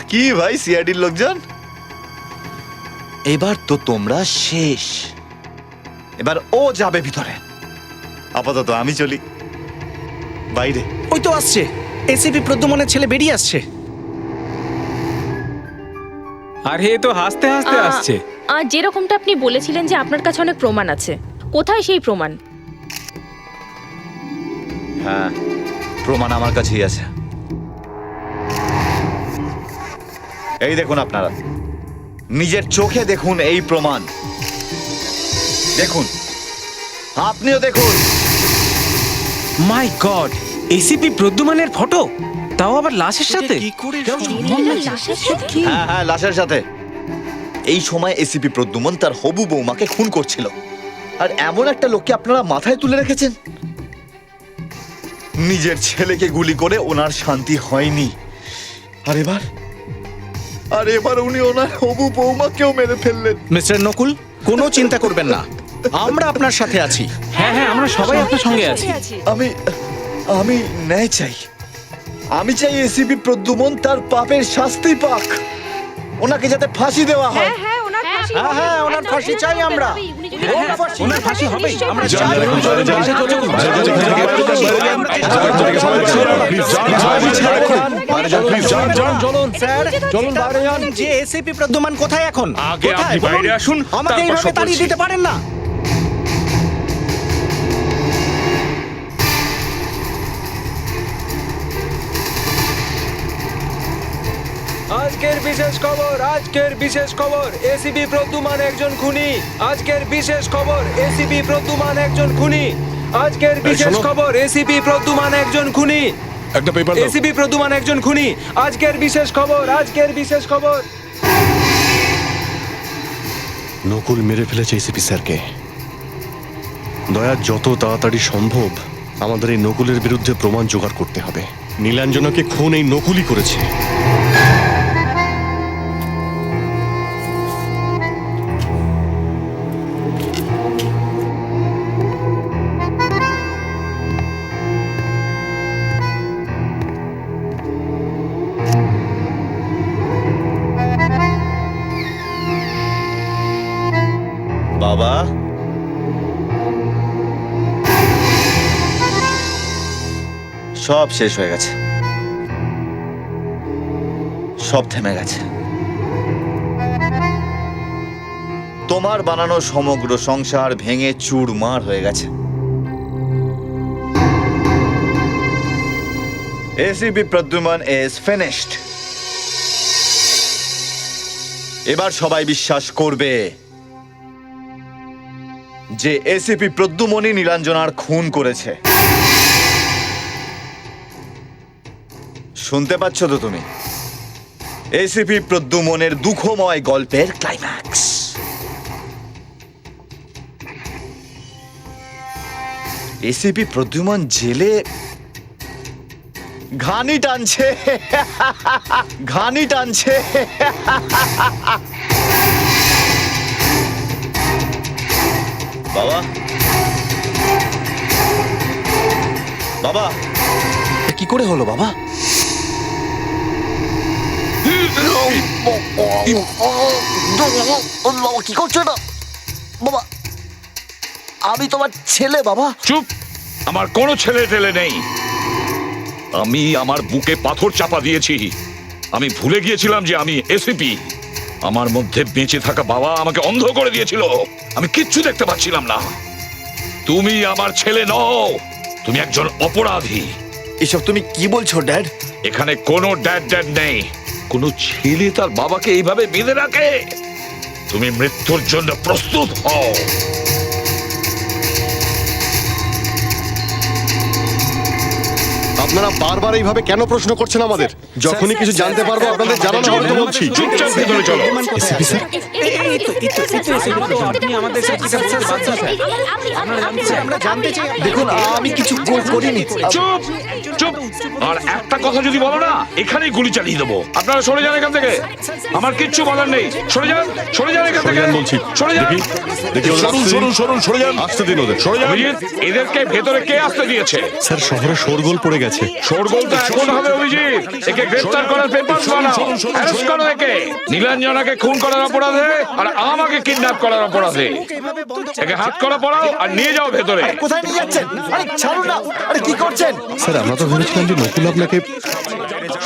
কি ভাই সিআইডির লোকজন, এবার তো তোমরা শেষ। এবার ও যাবে ভিতরে, আপাতত আমি চলি বাইরে। ওই তো আসছে, এসিপি প্রদ্যুমনের ছেলে বেরিয়ে আসছে। আর হে তো হাসতে হাসতে আসছে। আর যেরকমটা আপনি বলেছিলেন যে আপনার কাছে অনেক প্রমাণ আছে, কোথায় সেই প্রমাণ? হ্যাঁ, প্রমাণ আমার কাছেই আছে। এই দেখুন, আপনারা নিজের চোখে দেখুন এই প্রমাণ। দেখুন, আপনিও দেখুন। মাই গড, এসিপি প্রদ্যুমনের ফটো, তাও আবার লাশের সাথে। হ্যাঁ হ্যাঁ, লাশের সাথে। এই সময় এসিপি প্রদ্যুমন তার হবু বৌমাকে খুন করছিল, আর এমন একটা লোককে আপনারা মাথায় তুলে রেখেছেন। নিজের ছেলেকে গুলি করে ওনার শান্তি হয়নি, আর এবার উনি ওনার হবু বৌমাকেও মেরে ফেললেন। মিস্টার নকুল, কোনো চিন্তা করবেন না, আমরা আপনার সাথে আছি। হ্যাঁ হ্যাঁ, আমরা সবাই আপনার সঙ্গে আছি। আমি ন্যায় চাই। আমি চাই এসিপি প্রদ্যুমন তার পাপের শাস্তি পাক, ওনাকে যাতে ফাঁসি দেওয়া হয়। হ্যাঁ, ওনার ফাঁসি চাই আমরা। ওনার ফাঁসি হবেই, আমরা চলুন স্যার, চলুন বাইরে যান। যে এসিপি প্রদ্যুমন কোথায় এখন? আগে আপনি বাইরে আসুন, আমাকে তারপর এইভাবে সব তাড়িয়ে বলছি। দিতে পারেন না। আজকের বিশেষ খবর, আজকের বিশেষ খবর, এসিপি প্রদ্যুমান একজন খুনি। আজকের বিশেষ খবর, এসিপি প্রদ্যুমান একজন খুনি। আজকের বিশেষ খবর, এসিপি প্রদ্যুমান একজন খুনি। একটা পেপার দাও। এসিপি প্রদ্যুমান একজন খুনি। আজকের বিশেষ খবর, আজকের বিশেষ খবর। নকুল মেরে ফেলেছে এসিপি স্যারকে। দয়া, যত তাড়াতাড়ি সম্ভব আমাদের এই নকুলের বিরুদ্ধে প্রমাণ জোগাড় করতে হবে। নীলাঞ্জনাকে খুন এই নকুলই করেছে। বাবা, সব শেষ হয়ে গেছে, সব থেমে গেছে। তোমার বানানো সমগ্র সংসার ভেঙে চুরমার হয়ে গেছে। ACP Pradyuman is finished. এবার সবাই বিশ্বাস করবে যে এসিপি প্রদ্যুমনই নীলাঞ্জনার খুন করেছে। শুনতে পাচ্ছ তো তুমি? এসিপি প্রদ্যুমনের দুঃখময় গল্পের ক্লাইম্যাক্স। এসিপি প্রদ্যুমন জেলে ঘানি টানছে, ঘানি টানছে। বাবা, বাবা, কি করে হলো বাবা? কি করছো না বাবা? আমি তোমার ছেলে বাবা। চুপ, আমার কোনো ছেলে টেলে নেই। আমি আমার বুকে পাথর চাপা দিয়েছি। আমি ভুলে গিয়েছিলাম যে আমি এসিপি। আমার মধ্যে বেঁচে থাকা বাবা আমাকে অন্ধ করে দিয়েছিল, আমি কিচ্ছু দেখতে পাচ্ছিলাম না। তুমি আমার ছেলে নও, তুমি একজন অপরাধী। এসব তুমি কি বলছো ড্যাড? এখানে কোনো ড্যাড ড্যাড নেই। কোনো ছেলে তার বাবাকে এইভাবে বেঁধে রাখে? তুমি মৃত্যুর জন্য প্রস্তুত হও। আপনারা বারবার এইভাবে কেন প্রশ্ন করছেন আমাদের? যখনই কিছু জানতে পারবো আপনাদের জানানো হবে তো বলছি। চুপচাপ ভেতরে চলো। এসিপি স্যার, দেখুন আমি কিছু করিনি। চুপ চুপ। আর একটা কথা যদি বলো না, এখানেই গুলি চালিয়ে দেবো। আপনারা সরে যান এখান থেকে, আমার কিচ্ছু বলার নেই। সরে যান, সরে যান এখান থেকে, বলছি। সরে যান। দেখি ওদের সরে যান, আসতে দিন ওদের। সরে যান। অভিজিৎ, এদেরকে ভেতরে কে আসতে দিয়েছে? স্যার, শহরে শোরগোল পড়ে গেছে। শোরগোল তো এখন হবে অভিজিৎ। একে গ্রেফতার করার পেপারস বানাও, অ্যারেস্ট করো একে। নীলাঞ্জনাকে খুন করার অপরাধে আর আমাকে কিডন্যাপ করার অপরাধে। একে হাত করা পড়াও আর নিয়ে যাও ভেতরে। কোথায় নিয়ে যাচ্ছেন? আরে ছাড়ুন না, আরে কি করছেন? স্যার, আমরা তো ভেবেছিলাম যে নকুল আপনাকে।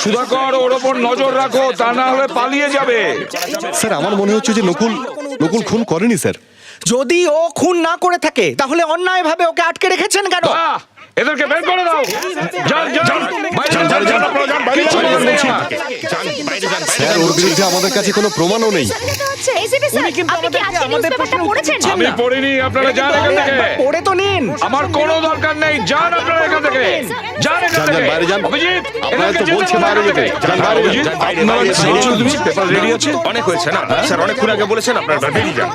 সুধাকর, ওর ওপর নজর রাখো, তা না হলে পালিয়ে যাবে। স্যার, আমার মনে হচ্ছে যে নকুল খুন করেনি স্যার। যদি ও খুন না করে থাকে তাহলে অন্যায়ভাবে ওকে আটকে রেখেছেন কেন? বাহ, এদেরকে বের করে দাও। যান যান, বাইরে যান, যান, আপনারা যান, বাইরে চলে যান, বলছি। যান। স্যার, ওর বিরুদ্ধে আমাদের কাছে কোনো প্রমাণও নেই। আমি পড়িনি, আপনারা যান এখান থেকে। পড়ে তো নিন। আমার কোনো দরকার নেই, যান আপনারা এখান থেকে। যান এখান যান, থেকে। বাইরে যান। অভিজিৎ, আপনারা তো এদেরকে যেতে বলছেন বলো বাইরে এখান যেতে। থেকে। যান, বাইরে অভিজিৎ, যান। আপনারা বলছো তুমি পেপার রেডি আছে? অনেক হয়েছে না স্যার, অনেকক্ষণ আগে বলেছেন, আপনারা বেরিয়ে যান।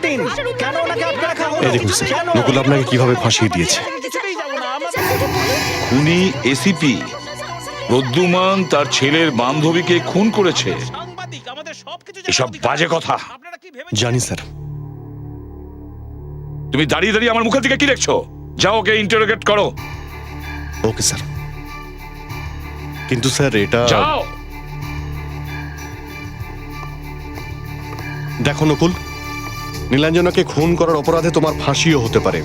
কেন ওনাকে আটকে রাখা হলো? এই দেখুন স্যার, নকুল আপনাকে কিভাবে ফাঁসিয়ে দিয়েছে। উনি এসিপি প্রদ্যুমান তার ছেলের বান্ধবীকে খুন করেছে। এসব বাজে কথা। জানি স্যার। তুমি দাঁড়িয়ে দাঁড়িয়ে আমার মুখের দিকে কি দেখছো? যাও, ওকে ইন্টারোগেট করো। Okay sir. কিন্তু স্যার, এটা যাও। দেখো নকুল, নীলাঞ্জনাকে খুন করার অপরাধে তোমার ফাঁসিও হতে পারে।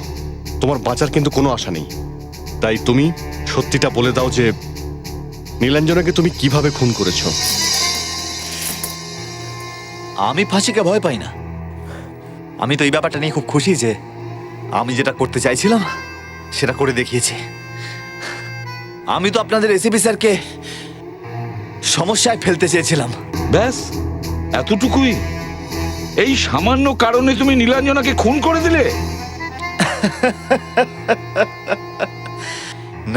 তোমার বাঁচার কিন্তু কোনো আশা নেই। তাই তুমি সত্যিটা বলে দাও যে নীলাঞ্জনাকে তুমি কিভাবে খুন করেছো। আমি ফাঁসিকে ভয় পাই না। আমি তো এই ব্যাপারটা নিয়ে খুব খুশি যে আমি যেটা করতে চাইছিলাম সেটা করে দেখিয়েছি। আমি তো আপনাদের এসিপি স্যারকে সমস্যায় ফেলতে চেয়েছিলাম। ব্যাস এতটুকুই? এই সামান্য কারণে তুমি নীলাঞ্জনাকে খুন করে দিলে?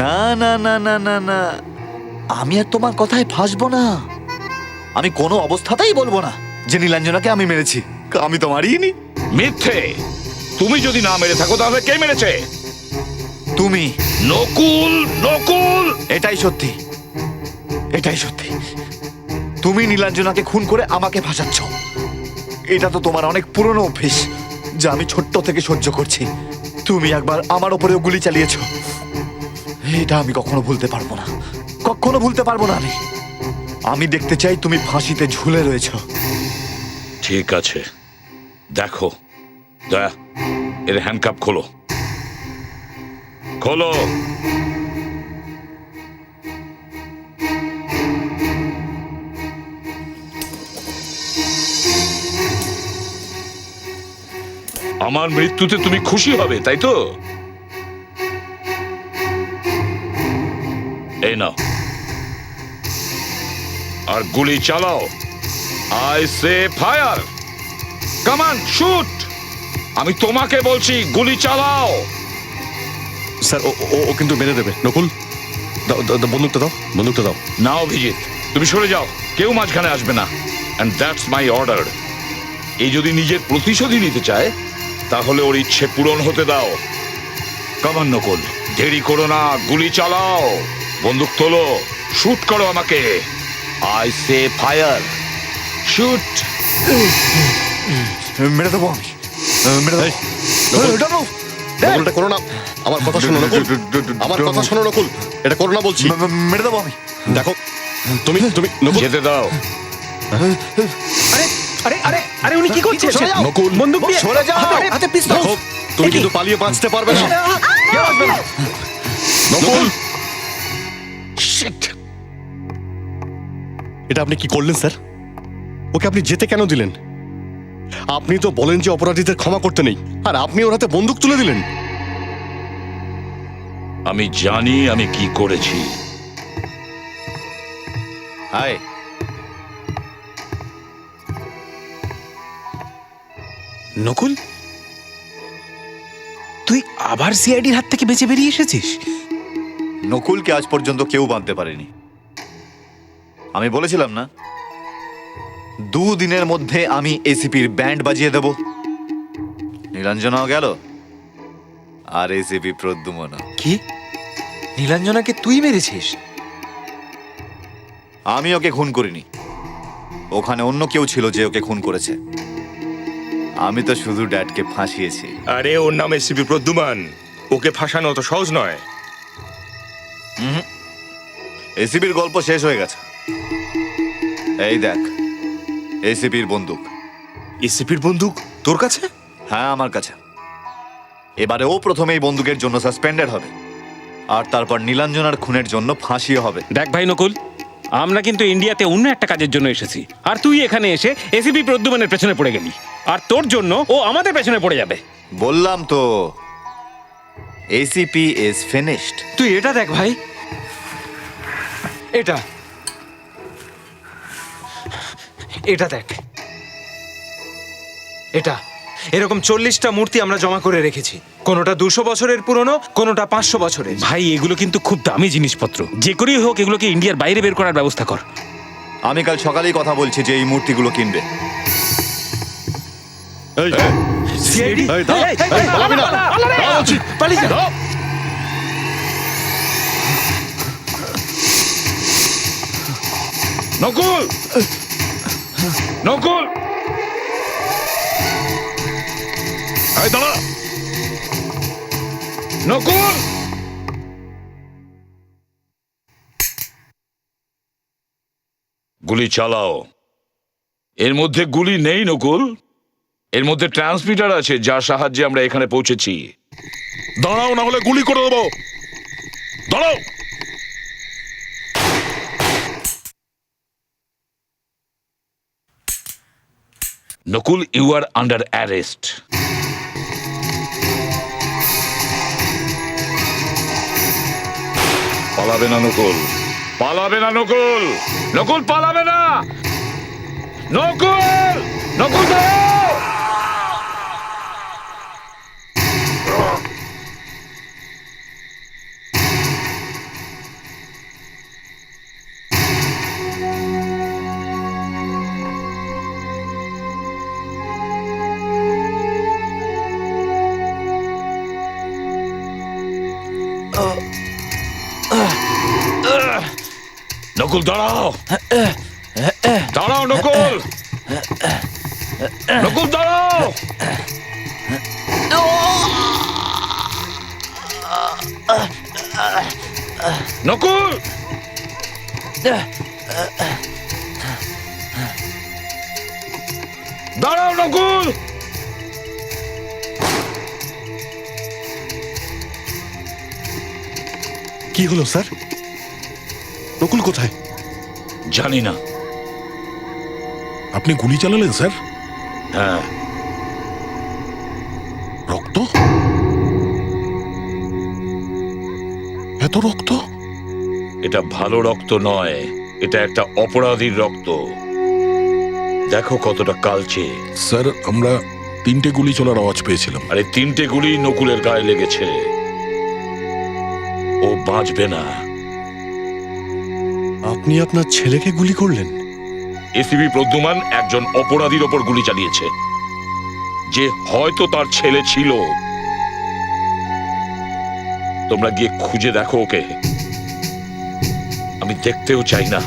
না না না না না না, আমি আর তোমার কথায় ফাঁসবো না। আমি কোনো অবস্থাতেই বলবো না যে নীলাঞ্জনাকে আমি মেরেছি। আমি তো মারিনি। মিথ্যে। তুমি যদি না মেরে থাকো তাহলে কে মেরেছে? তুমি। নকুল, নকুল। এটাই সত্যি, এটাই সত্যি। তুমি নীলাঞ্জনাকে খুন করে আমাকে ফাঁসাচ্ছ। এটা তো তোমার অনেক পুরনো অভ্যেস যা আমি ছোট্ট থেকে সহ্য করছি। তুমি একবার আমার ওপরেও গুলি চালিয়েছ। এটা আমি কখনো ভুলতে পারবো না, কখনো ভুলতে পারবো না। আমি দেখতে চাই তুমি ফাঁসিতে ঝুলে রয়েছ। ঠিক আছে, দেখো। দয়া, এর হ্যান্ডকাপ খোলো, খোলো। আমার মৃত্যুতে তুমি খুশি হবে, তাই তো? এই নাও, আর গুলি চালাও। I say fire. Come on, shoot. আমি তোমাকে বলছি, গুলি চালাও। স্যার, ও কিন্তু মেরে দেবে। নকুল, বন্দুকটা দাও, বন্দুকটা দাও। না অভিজিৎ, তুমি সরে যাও, কেউ মাঝখানে আসবে না। And that's my order. এই যদি নিজের প্রতিশোধই নিতে চায় তাহলে ওর ইচ্ছে পূরণ হতে দাও। কামান নকুল, দেরি করো না, গুলি চালাও। বন্দুক তোলো, শুট করো আমাকে। I say fire, shoot. মেরে দেবো আমি, মেরে দেবো। নকুলটা করো না, আমার কথা শোনো নকুল, আমার কথা শোনো নকুল, এটা করো না বলছি। মেরে দেবো আমি। দেখো, তুমি নকুল, যেতে দাও। আরে আরে আরে উনি কি করছেন? নকুল, বন্দুক দিয়ে সরে যাও। হাতে পিস্তল। দেখো, তুমি কিন্তু পালিয়ে বাঁচতে পারবে না। কেউ আসবে না। নকুল, এটা আপনি কি করলেন স্যার? ওকে আপনি যেতে কেন দিলেন? আপনি তো বলেন যে অপরাধীদের ক্ষমা করতে নেই, আর আপনি ওর হাতে বন্দুক তুলে দিলেন। আমি জানি আমি কি করেছি। হাই, নকুল, তুই আবার সিআইডির হাত থেকে বেঁচে বেরিয়ে এসেছিস? নকুলকে আজ পর্যন্ত কেউ বাঁধতে পারেনি। আমি বলেছিলাম না, 2 দিনের মধ্যে আমি এসিপির ব্যান্ড বাজিয়ে দেব। নীলাঞ্জনাও গেল, আর এসিপি প্রদ্যুমন। কি? নীলাঞ্জনাকে তুই মেরেছিস? আমি ওকে খুন করিনি, ওখানে অন্য কেউ ছিল যে ওকে খুন করেছে। আমি তো শুধু ড্যাডকে ফাঁসিয়েছি। আরে ওর নাম এসিপি প্রদ্যুমান, ওকে ফাঁসানো তো সহজ নয়। এসিপির গল্প শেষ হয়ে গেছে। এই দেখ, এসিপির বন্দুক। এসিপির বন্দুক তোর কাছে? হ্যাঁ, আমার কাছে। এবারে ও প্রথমে এই বন্দুকের জন্য সাসপেন্ডেড হবে, আর তারপর নীলাঞ্জনার খুনের জন্য ফাঁসিও হবে। দেখ ভাই নকুল, আমরা কিন্তু ইন্ডিয়াতে অন্য একটা কাজের জন্য এসেছি, আর তুই এখানে এসে এসিপি প্রদ্যুমানের পেছনে পড়ে গেলি, আর তোর জন্য ও আমাদের পেছনে পড়ে যাবে। বললাম তো, এসিপি ইজ ফিনিশড। তুই এটা দেখ ভাই, এটা এটা দেখ, এটা এরকম 40টা মূর্তি আমরা জমা করে রেখেছি। কোনোটা 200 বছরের পুরনো, কোনোটা 500 বছরের। ভাই এগুলো কিন্তু খুব দামি জিনিসপত্র, যে করেই হোক এগুলোকে ইন্ডিয়ার বাইরে বের করার ব্যবস্থা কর। আমি কাল সকালেই কথা বলছি যে এই মূর্তিগুলো কিনবে। নকুল, নকুল, দাঁড়া। নকুল, গুলি চালাও। এর মধ্যে গুলি নেই নকুল, এর মধ্যে ট্রান্সমিটার আছে যার সাহায্যে আমরা এখানে পৌঁছেছি। দাঁড়াও, না হলে গুলি করে দেবো। দাঁড়াও। Nakul, you are under arrest. পালাবে না নকুল, পালাবে না নকুল, নকুল পালাবে না। নকুল, নকুল দাঁড়াও। নকুল দাঁড়াও, দাঁড়াও নকুল, নকুল দাঁড়াও। নকুল, দাঁড়াও নকুল। কি হলো স্যার? নকুল কোথায়? জানি না। আপনি গুলি চালালেন স্যার? হ্যাঁ। রক্ত? এত রক্ত? এটা ভালো রক্ত নয়, এটা একটা অপরাধীর রক্ত। দেখো কতটা কালচে। স্যার, আমরা 3টে গুলি চলার আওয়াজ পেয়েছিলাম। আরে 3টে গুলি নকুলের গায়ে লেগেছে, ও বাঁচবে না। আপনি আপনার ছেলেকে গুলি করলেন? এসিপি প্রদ্যুমান একজন অপরাধীর ওপর গুলি চালিয়েছে, যে হয়তো তার ছেলে ছিল। তোমরা গিয়ে খুঁজে দেখো ওকে, আমি দেখতেও চাই না।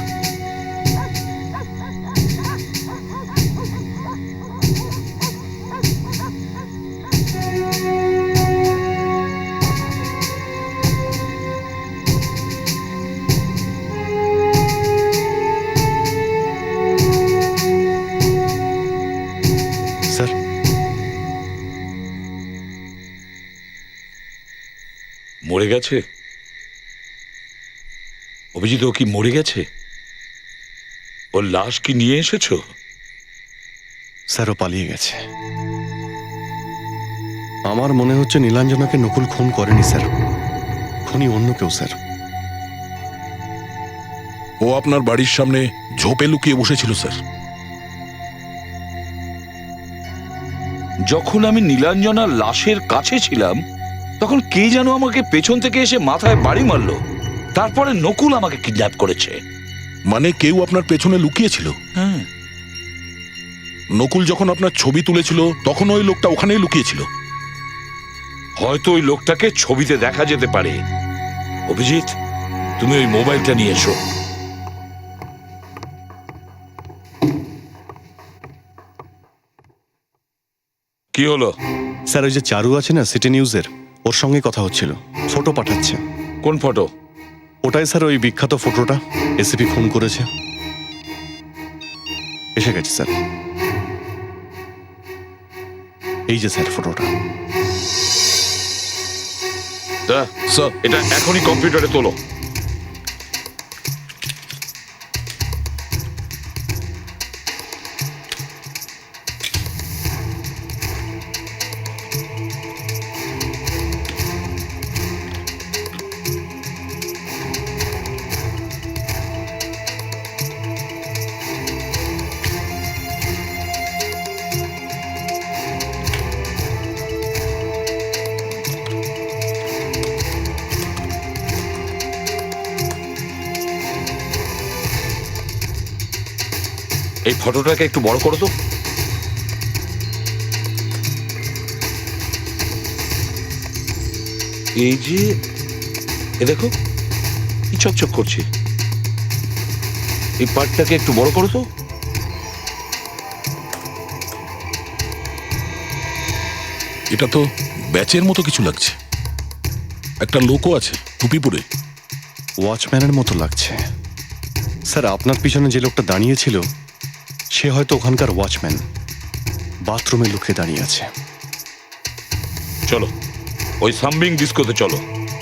স্যার, মরে গেছে? অভিজিৎ, ও কি মরে গেছে? ওর লাশ কি নিয়ে এসেছো? স্যার ও পালিয়ে গেছে। আমার মনে হচ্ছে নীলাঞ্জনাকে নকুল খুন করেনি স্যার, খুনি অন্য কেউ স্যার। ও আপনার বাড়ির সামনে ঝোপে লুকিয়ে বসেছিল স্যার। যখন আমি নীলাঞ্জনার লাশের কাছে ছিলাম তখন কে যেন আমাকে পেছন থেকে এসে মাথায় বাড়ি মারলো, তারপরে নকুল আমাকে কিডন্যাপ করেছে। মানে কেউ আপনার পেছনে লুকিয়েছিল? হ্যাঁ। নকুল যখন আপনার ছবি তুলেছিল তখন ওই লোকটা ওখানেই লুকিয়েছিল। হয়তো ওই লোকটাকে ছবিতে দেখা যেতে পারে। অভিজিৎ, তুমি ওই মোবাইলটা নিয়ে এসো। কি হলো? স্যার ওই যে চারু আছে না সিটি নিউজের, ওর সঙ্গে কথা হচ্ছিল, ফটো পাঠাচ্ছে। কোন ফটো? ওটাই স্যার ওই বিখ্যাত ফটোটা, এসিপি খুন করেছে। এসে গেছে স্যার, এই যে স্যার ফটোটা। স্যার এটা এখনই কম্পিউটারে তোলো। এই ফটোটাকে একটু বড় করো তো। এই যে এ দেখো কি চকচক করছে, এই পার্টটাকে একটু বড় করো তো। এটা তো ব্যাচের মতো কিছু লাগছে, একটা লোকও আছে টুপি পরে। ওয়াচম্যানের মতো লাগছে স্যার। আপনার পিছনে যে লোকটা দাঁড়িয়েছিল সে হয়তো ওখানকার ওয়াচম্যান, বাথরুমে লুকিয়ে দাঁড়িয়ে আছে। চলো ওই সামবিং ডিস্কোতে চলো,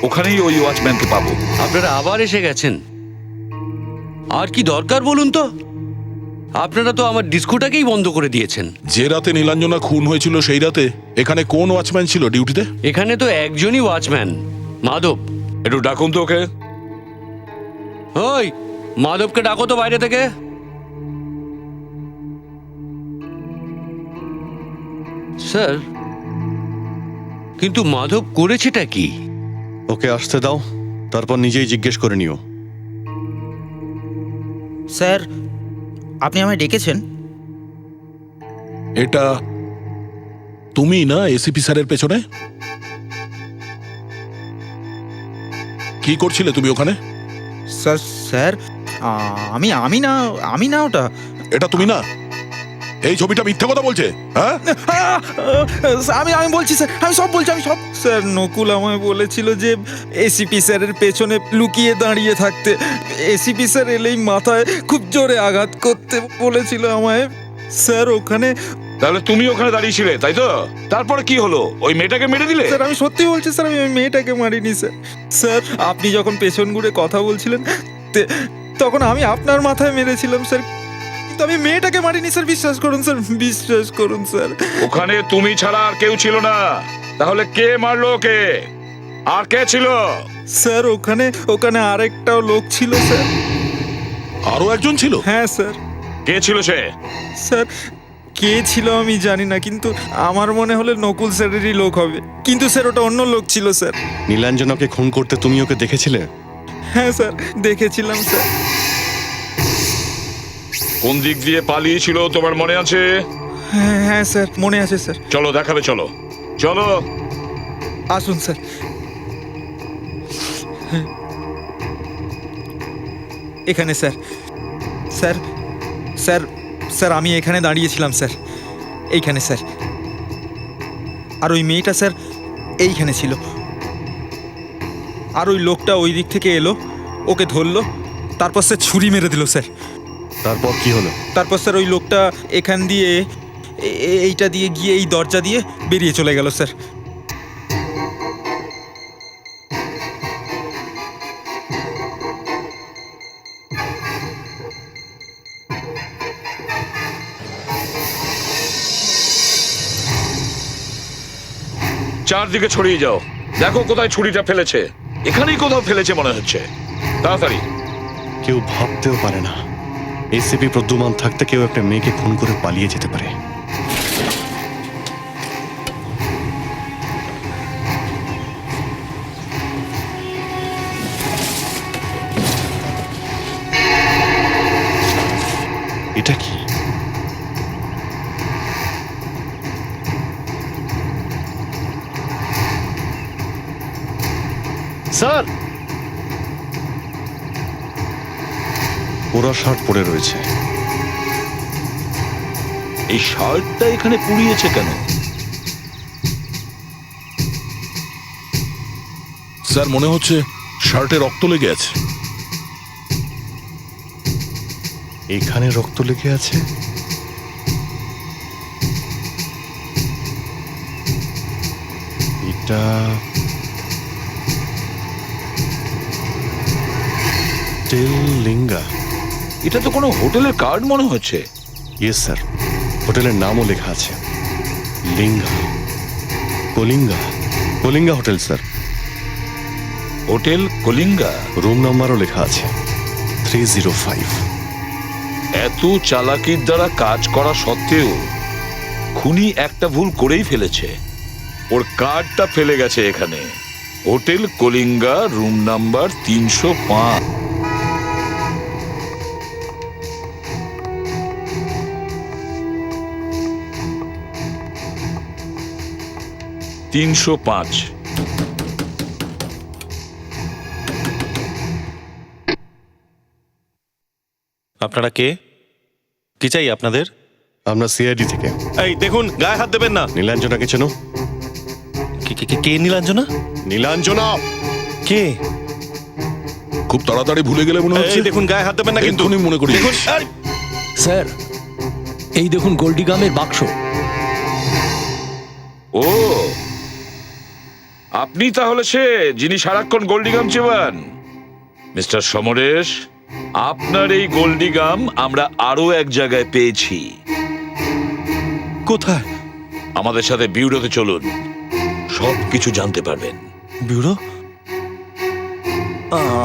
ওখানেই ওই ওয়াচম্যানকে পাবো। আপনারা আবার এসে গেছেন, আর কি দরকার বলুন তো? আপনারা তো আমার ডিস্কোটাকেই বন্ধ করে দিয়েছেন। যে রাতে নীলাঞ্জনা খুন হয়েছিল সেই রাতে এখানে কোন ওয়াচম্যান ছিল ডিউটিতে? এখানে তো একজনই ওয়াচম্যান, মাধব। একটু ডাকুন তো ওকে। ওই মাধবকে ডাকো তো বাইরে থেকে। স্যার কিন্তু মাধব করেছেটা কি? ওকে আসতে দাও, তারপর নিজেই জিজ্ঞেস করে নিও। স্যার আপনি আমায় ডেকেছেন? এটা তুমি না এসিপি স্যারের পেছনে? কি করছিলে তুমি ওখানে? স্যার স্যার আমি না ওটা। এটা তুমি না? এই ছবিটা মিথ্যে কথা বলছে। হ্যাঁ আমি বলছি স্যার, আমি সব বলছি, আমি সব। স্যার নকুল আমায় বলেছিল যে এসিপি স্যারের পেছনে লুকিয়ে দাঁড়িয়ে থাকতে। এসিপি স্যার এলেই মাথায় খুব জোরে আঘাত করতে বলেছিল আমায়। স্যার ওখানে। তাহলে তুমি ওখানে দাঁড়িয়েছিলে তাই তো? তারপরে কি হলো? ওই মেয়েটাকে মেরে দিলে? স্যার আমি সত্যি বলছি স্যার, আমি ওই মেয়েটাকে মারিনি স্যার। স্যার আপনি যখন পেছন ঘুরে কথা বলছিলেন তখন আমি আপনার মাথায় মেরেছিলাম স্যার, কিন্তু আমি মেয়েটাকে মারিনি স্যার। বিশ্বাস করুন স্যার, বিশ্বাস করুন স্যার। ওখানে তুমি ছাড়া আর কেউ ছিল না, তাহলে কে মারলো ওকে? আর কে ছিল? স্যার ওখানে আরেকটাও লোক ছিল স্যার। আরো একজন ছিল? হ্যাঁ স্যার। কে ছিল সে? স্যার কে ছিল আমি জানি না, কিন্তু আমার মনে হলে নকুল স্যারেরই লোক হবে। কিন্তু স্যার ওটা অন্য লোক ছিল স্যার। নীলাঞ্জনাকে খুন করতে তুমি ওকে দেখেছিলে? হ্যাঁ স্যার দেখেছিলাম স্যার। কোন দিক দিয়ে পালিয়েছিল তোমার মনে আছে? হ্যাঁ স্যার মনে আছে স্যার। চলো দেখাবে, চলো চলো। আসুন স্যার। এখানে স্যার। স্যার স্যার স্যার আমি এখানে দাঁড়িয়েছিলাম স্যার, এইখানে স্যার। আর ওই মেয়েটা স্যার এইখানে ছিল। আর ওই লোকটা ওই দিক থেকে এলো, ওকে ধরলো, তারপর স্যার ছুরি মেরে দিল স্যার। তারপর কি হলো? তারপর স্যার ওই লোকটা এখান দিয়ে এইটা দিয়ে গিয়ে এই দরজা দিয়ে বেরিয়ে চলে গেল স্যার। চারদিকে ছড়িয়ে যাও, দেখো কোথায় ছুরিটা ফেলেছে। এখানেই কোথাও ফেলেছে মনে হচ্ছে, তাড়াতাড়ি। কেউ ভাবতেও পারে না এসিপি প্রদ্যুমান থাকতে কেউ একটা মেয়েকে খুন করে পালিয়ে যেতে পারে। এটা কি? স্যার, ওরা শার্ট পরে রয়েছে। এই শার্টটা এখানে পুড়িয়েছে কেন? স্যার, মনে হচ্ছে শার্টে রক্ত লেগে আছে। এখানে রক্ত লেগে আছে? এটা টেল লিঙ্গা। এটা তো কোনো হোটেলের কার্ড মনে হচ্ছে। ইয়েস স্যার, হোটেলের নামও লেখা আছে, Linga, Kalinga. Kalinga hotel sir. Hotel Kalinga. Room নাম্বারও লেখা আছে 305। এত চালাকির দ্বারা কাজ করা সত্ত্বেও খুনি একটা ভুল করেই ফেলেছে। ওর কার্ডটা ফেলে গেছে এখানে, হোটেল কলিঙ্গা, রুম নাম্বার 305। আপনারা কে? কি চাই আপনাদের? আমরা সিআইডি থেকে। এই দেখুন, গায়ে হাত দেবেন না। নীলাঞ্জনাকে চেনো? কে নীলাঞ্জনা? নীলাঞ্জনা কে? খুব তাড়াতাড়ি ভুলে গেলে মনে হচ্ছে। এই দেখুন, গায়ে হাত দেবেন না কিন্তু। এক্ষুনি মনে করি। দেখুন, স্যার, এই দেখুন গোল্ডিগামের বাক্স। ও, আপনি তাহলে সে যিনি সারাক্ষণ গোল্ডিগাম চেবান। মিস্টার সমরেশ, আপনার এই গোল্ডিগাম আমরা আরো এক জায়গায় পেয়েছি। কোথায়? আমাদের সাথে বিউরোতে চলুন, সব কিছু জানতে পারবেন। ব্যুরো?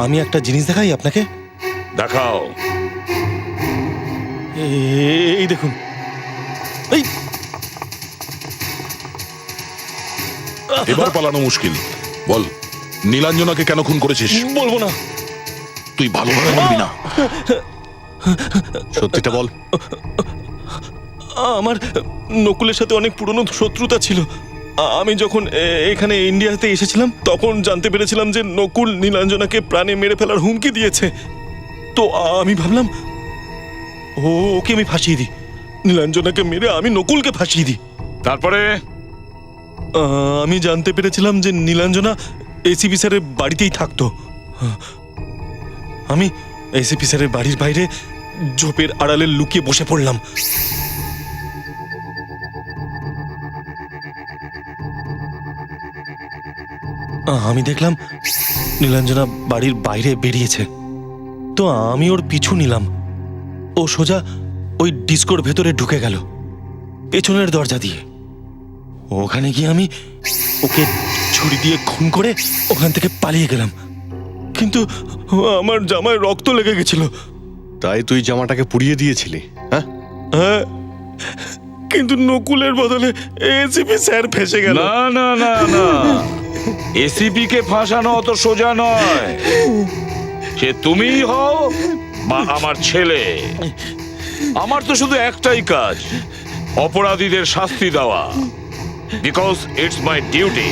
আমি একটা জিনিস দেখাই আপনাকে। দেখাও। এই দেখুন। এই এবার পালানো মুশকিল। বল, নীলাঞ্জনাকে কেন খুন করেছিস? বলবো না। তুই ভালোভাবে বলবি না। সত্যিটা বল। আমার নকুলের সাথে অনেক পুরনো শত্রুতা ছিল। আমি যখন এখানে ইন্ডিয়াতে এসেছিলাম তখন জানতে পেরেছিলাম যে নকুল নীলাঞ্জনাকে প্রাণে মেরে ফেলার হুমকি দিয়েছে। তো আমি ভাবলাম ওকে আমি ফাঁসিয়ে দিই, নীলাঞ্জনাকে মেরে আমি নকুলকে ফাঁসিয়ে দিই। তারপরে আমি জানতে পেরেছিলাম যে নীলাঞ্জনা এসিপি স্যারের বাড়িতেই থাকতো। আমি এসিপি স্যারের বাড়ির বাইরে ঝোপের আড়ালে লুকিয়ে বসে পড়লাম। আমি দেখলাম নীলাঞ্জনা বাড়ির বাইরে বেরিয়েছে। তো আমি ওর পিছু নিলাম। ও সোজা ওই ডিস্কোর ভেতরে ঢুকে গেল পেছনের দরজা দিয়ে। ওখানে গিয়ে আমি ওকে ছুরি দিয়ে খুন করে ওখান থেকে পালিয়ে গেলাম। কিন্তু আমার জামায় রক্ত লেগে গেছিল। তাই তুই জামাটাকে পুড়িয়ে দিয়েছিলি? হ্যাঁ হ্যাঁ, কিন্তু নকুলের বদলে এসিপি স্যার ফেসে গেল। না না না না, এসিপি কে ফাঁসানো অত সোজা নয়। সে তুমিই হও বা আমার ছেলে, আমার তো শুধু একটাই কাজ, অপরাধীদের শাস্তি দেওয়া, বিকজ ইটস মাই ডিউটি।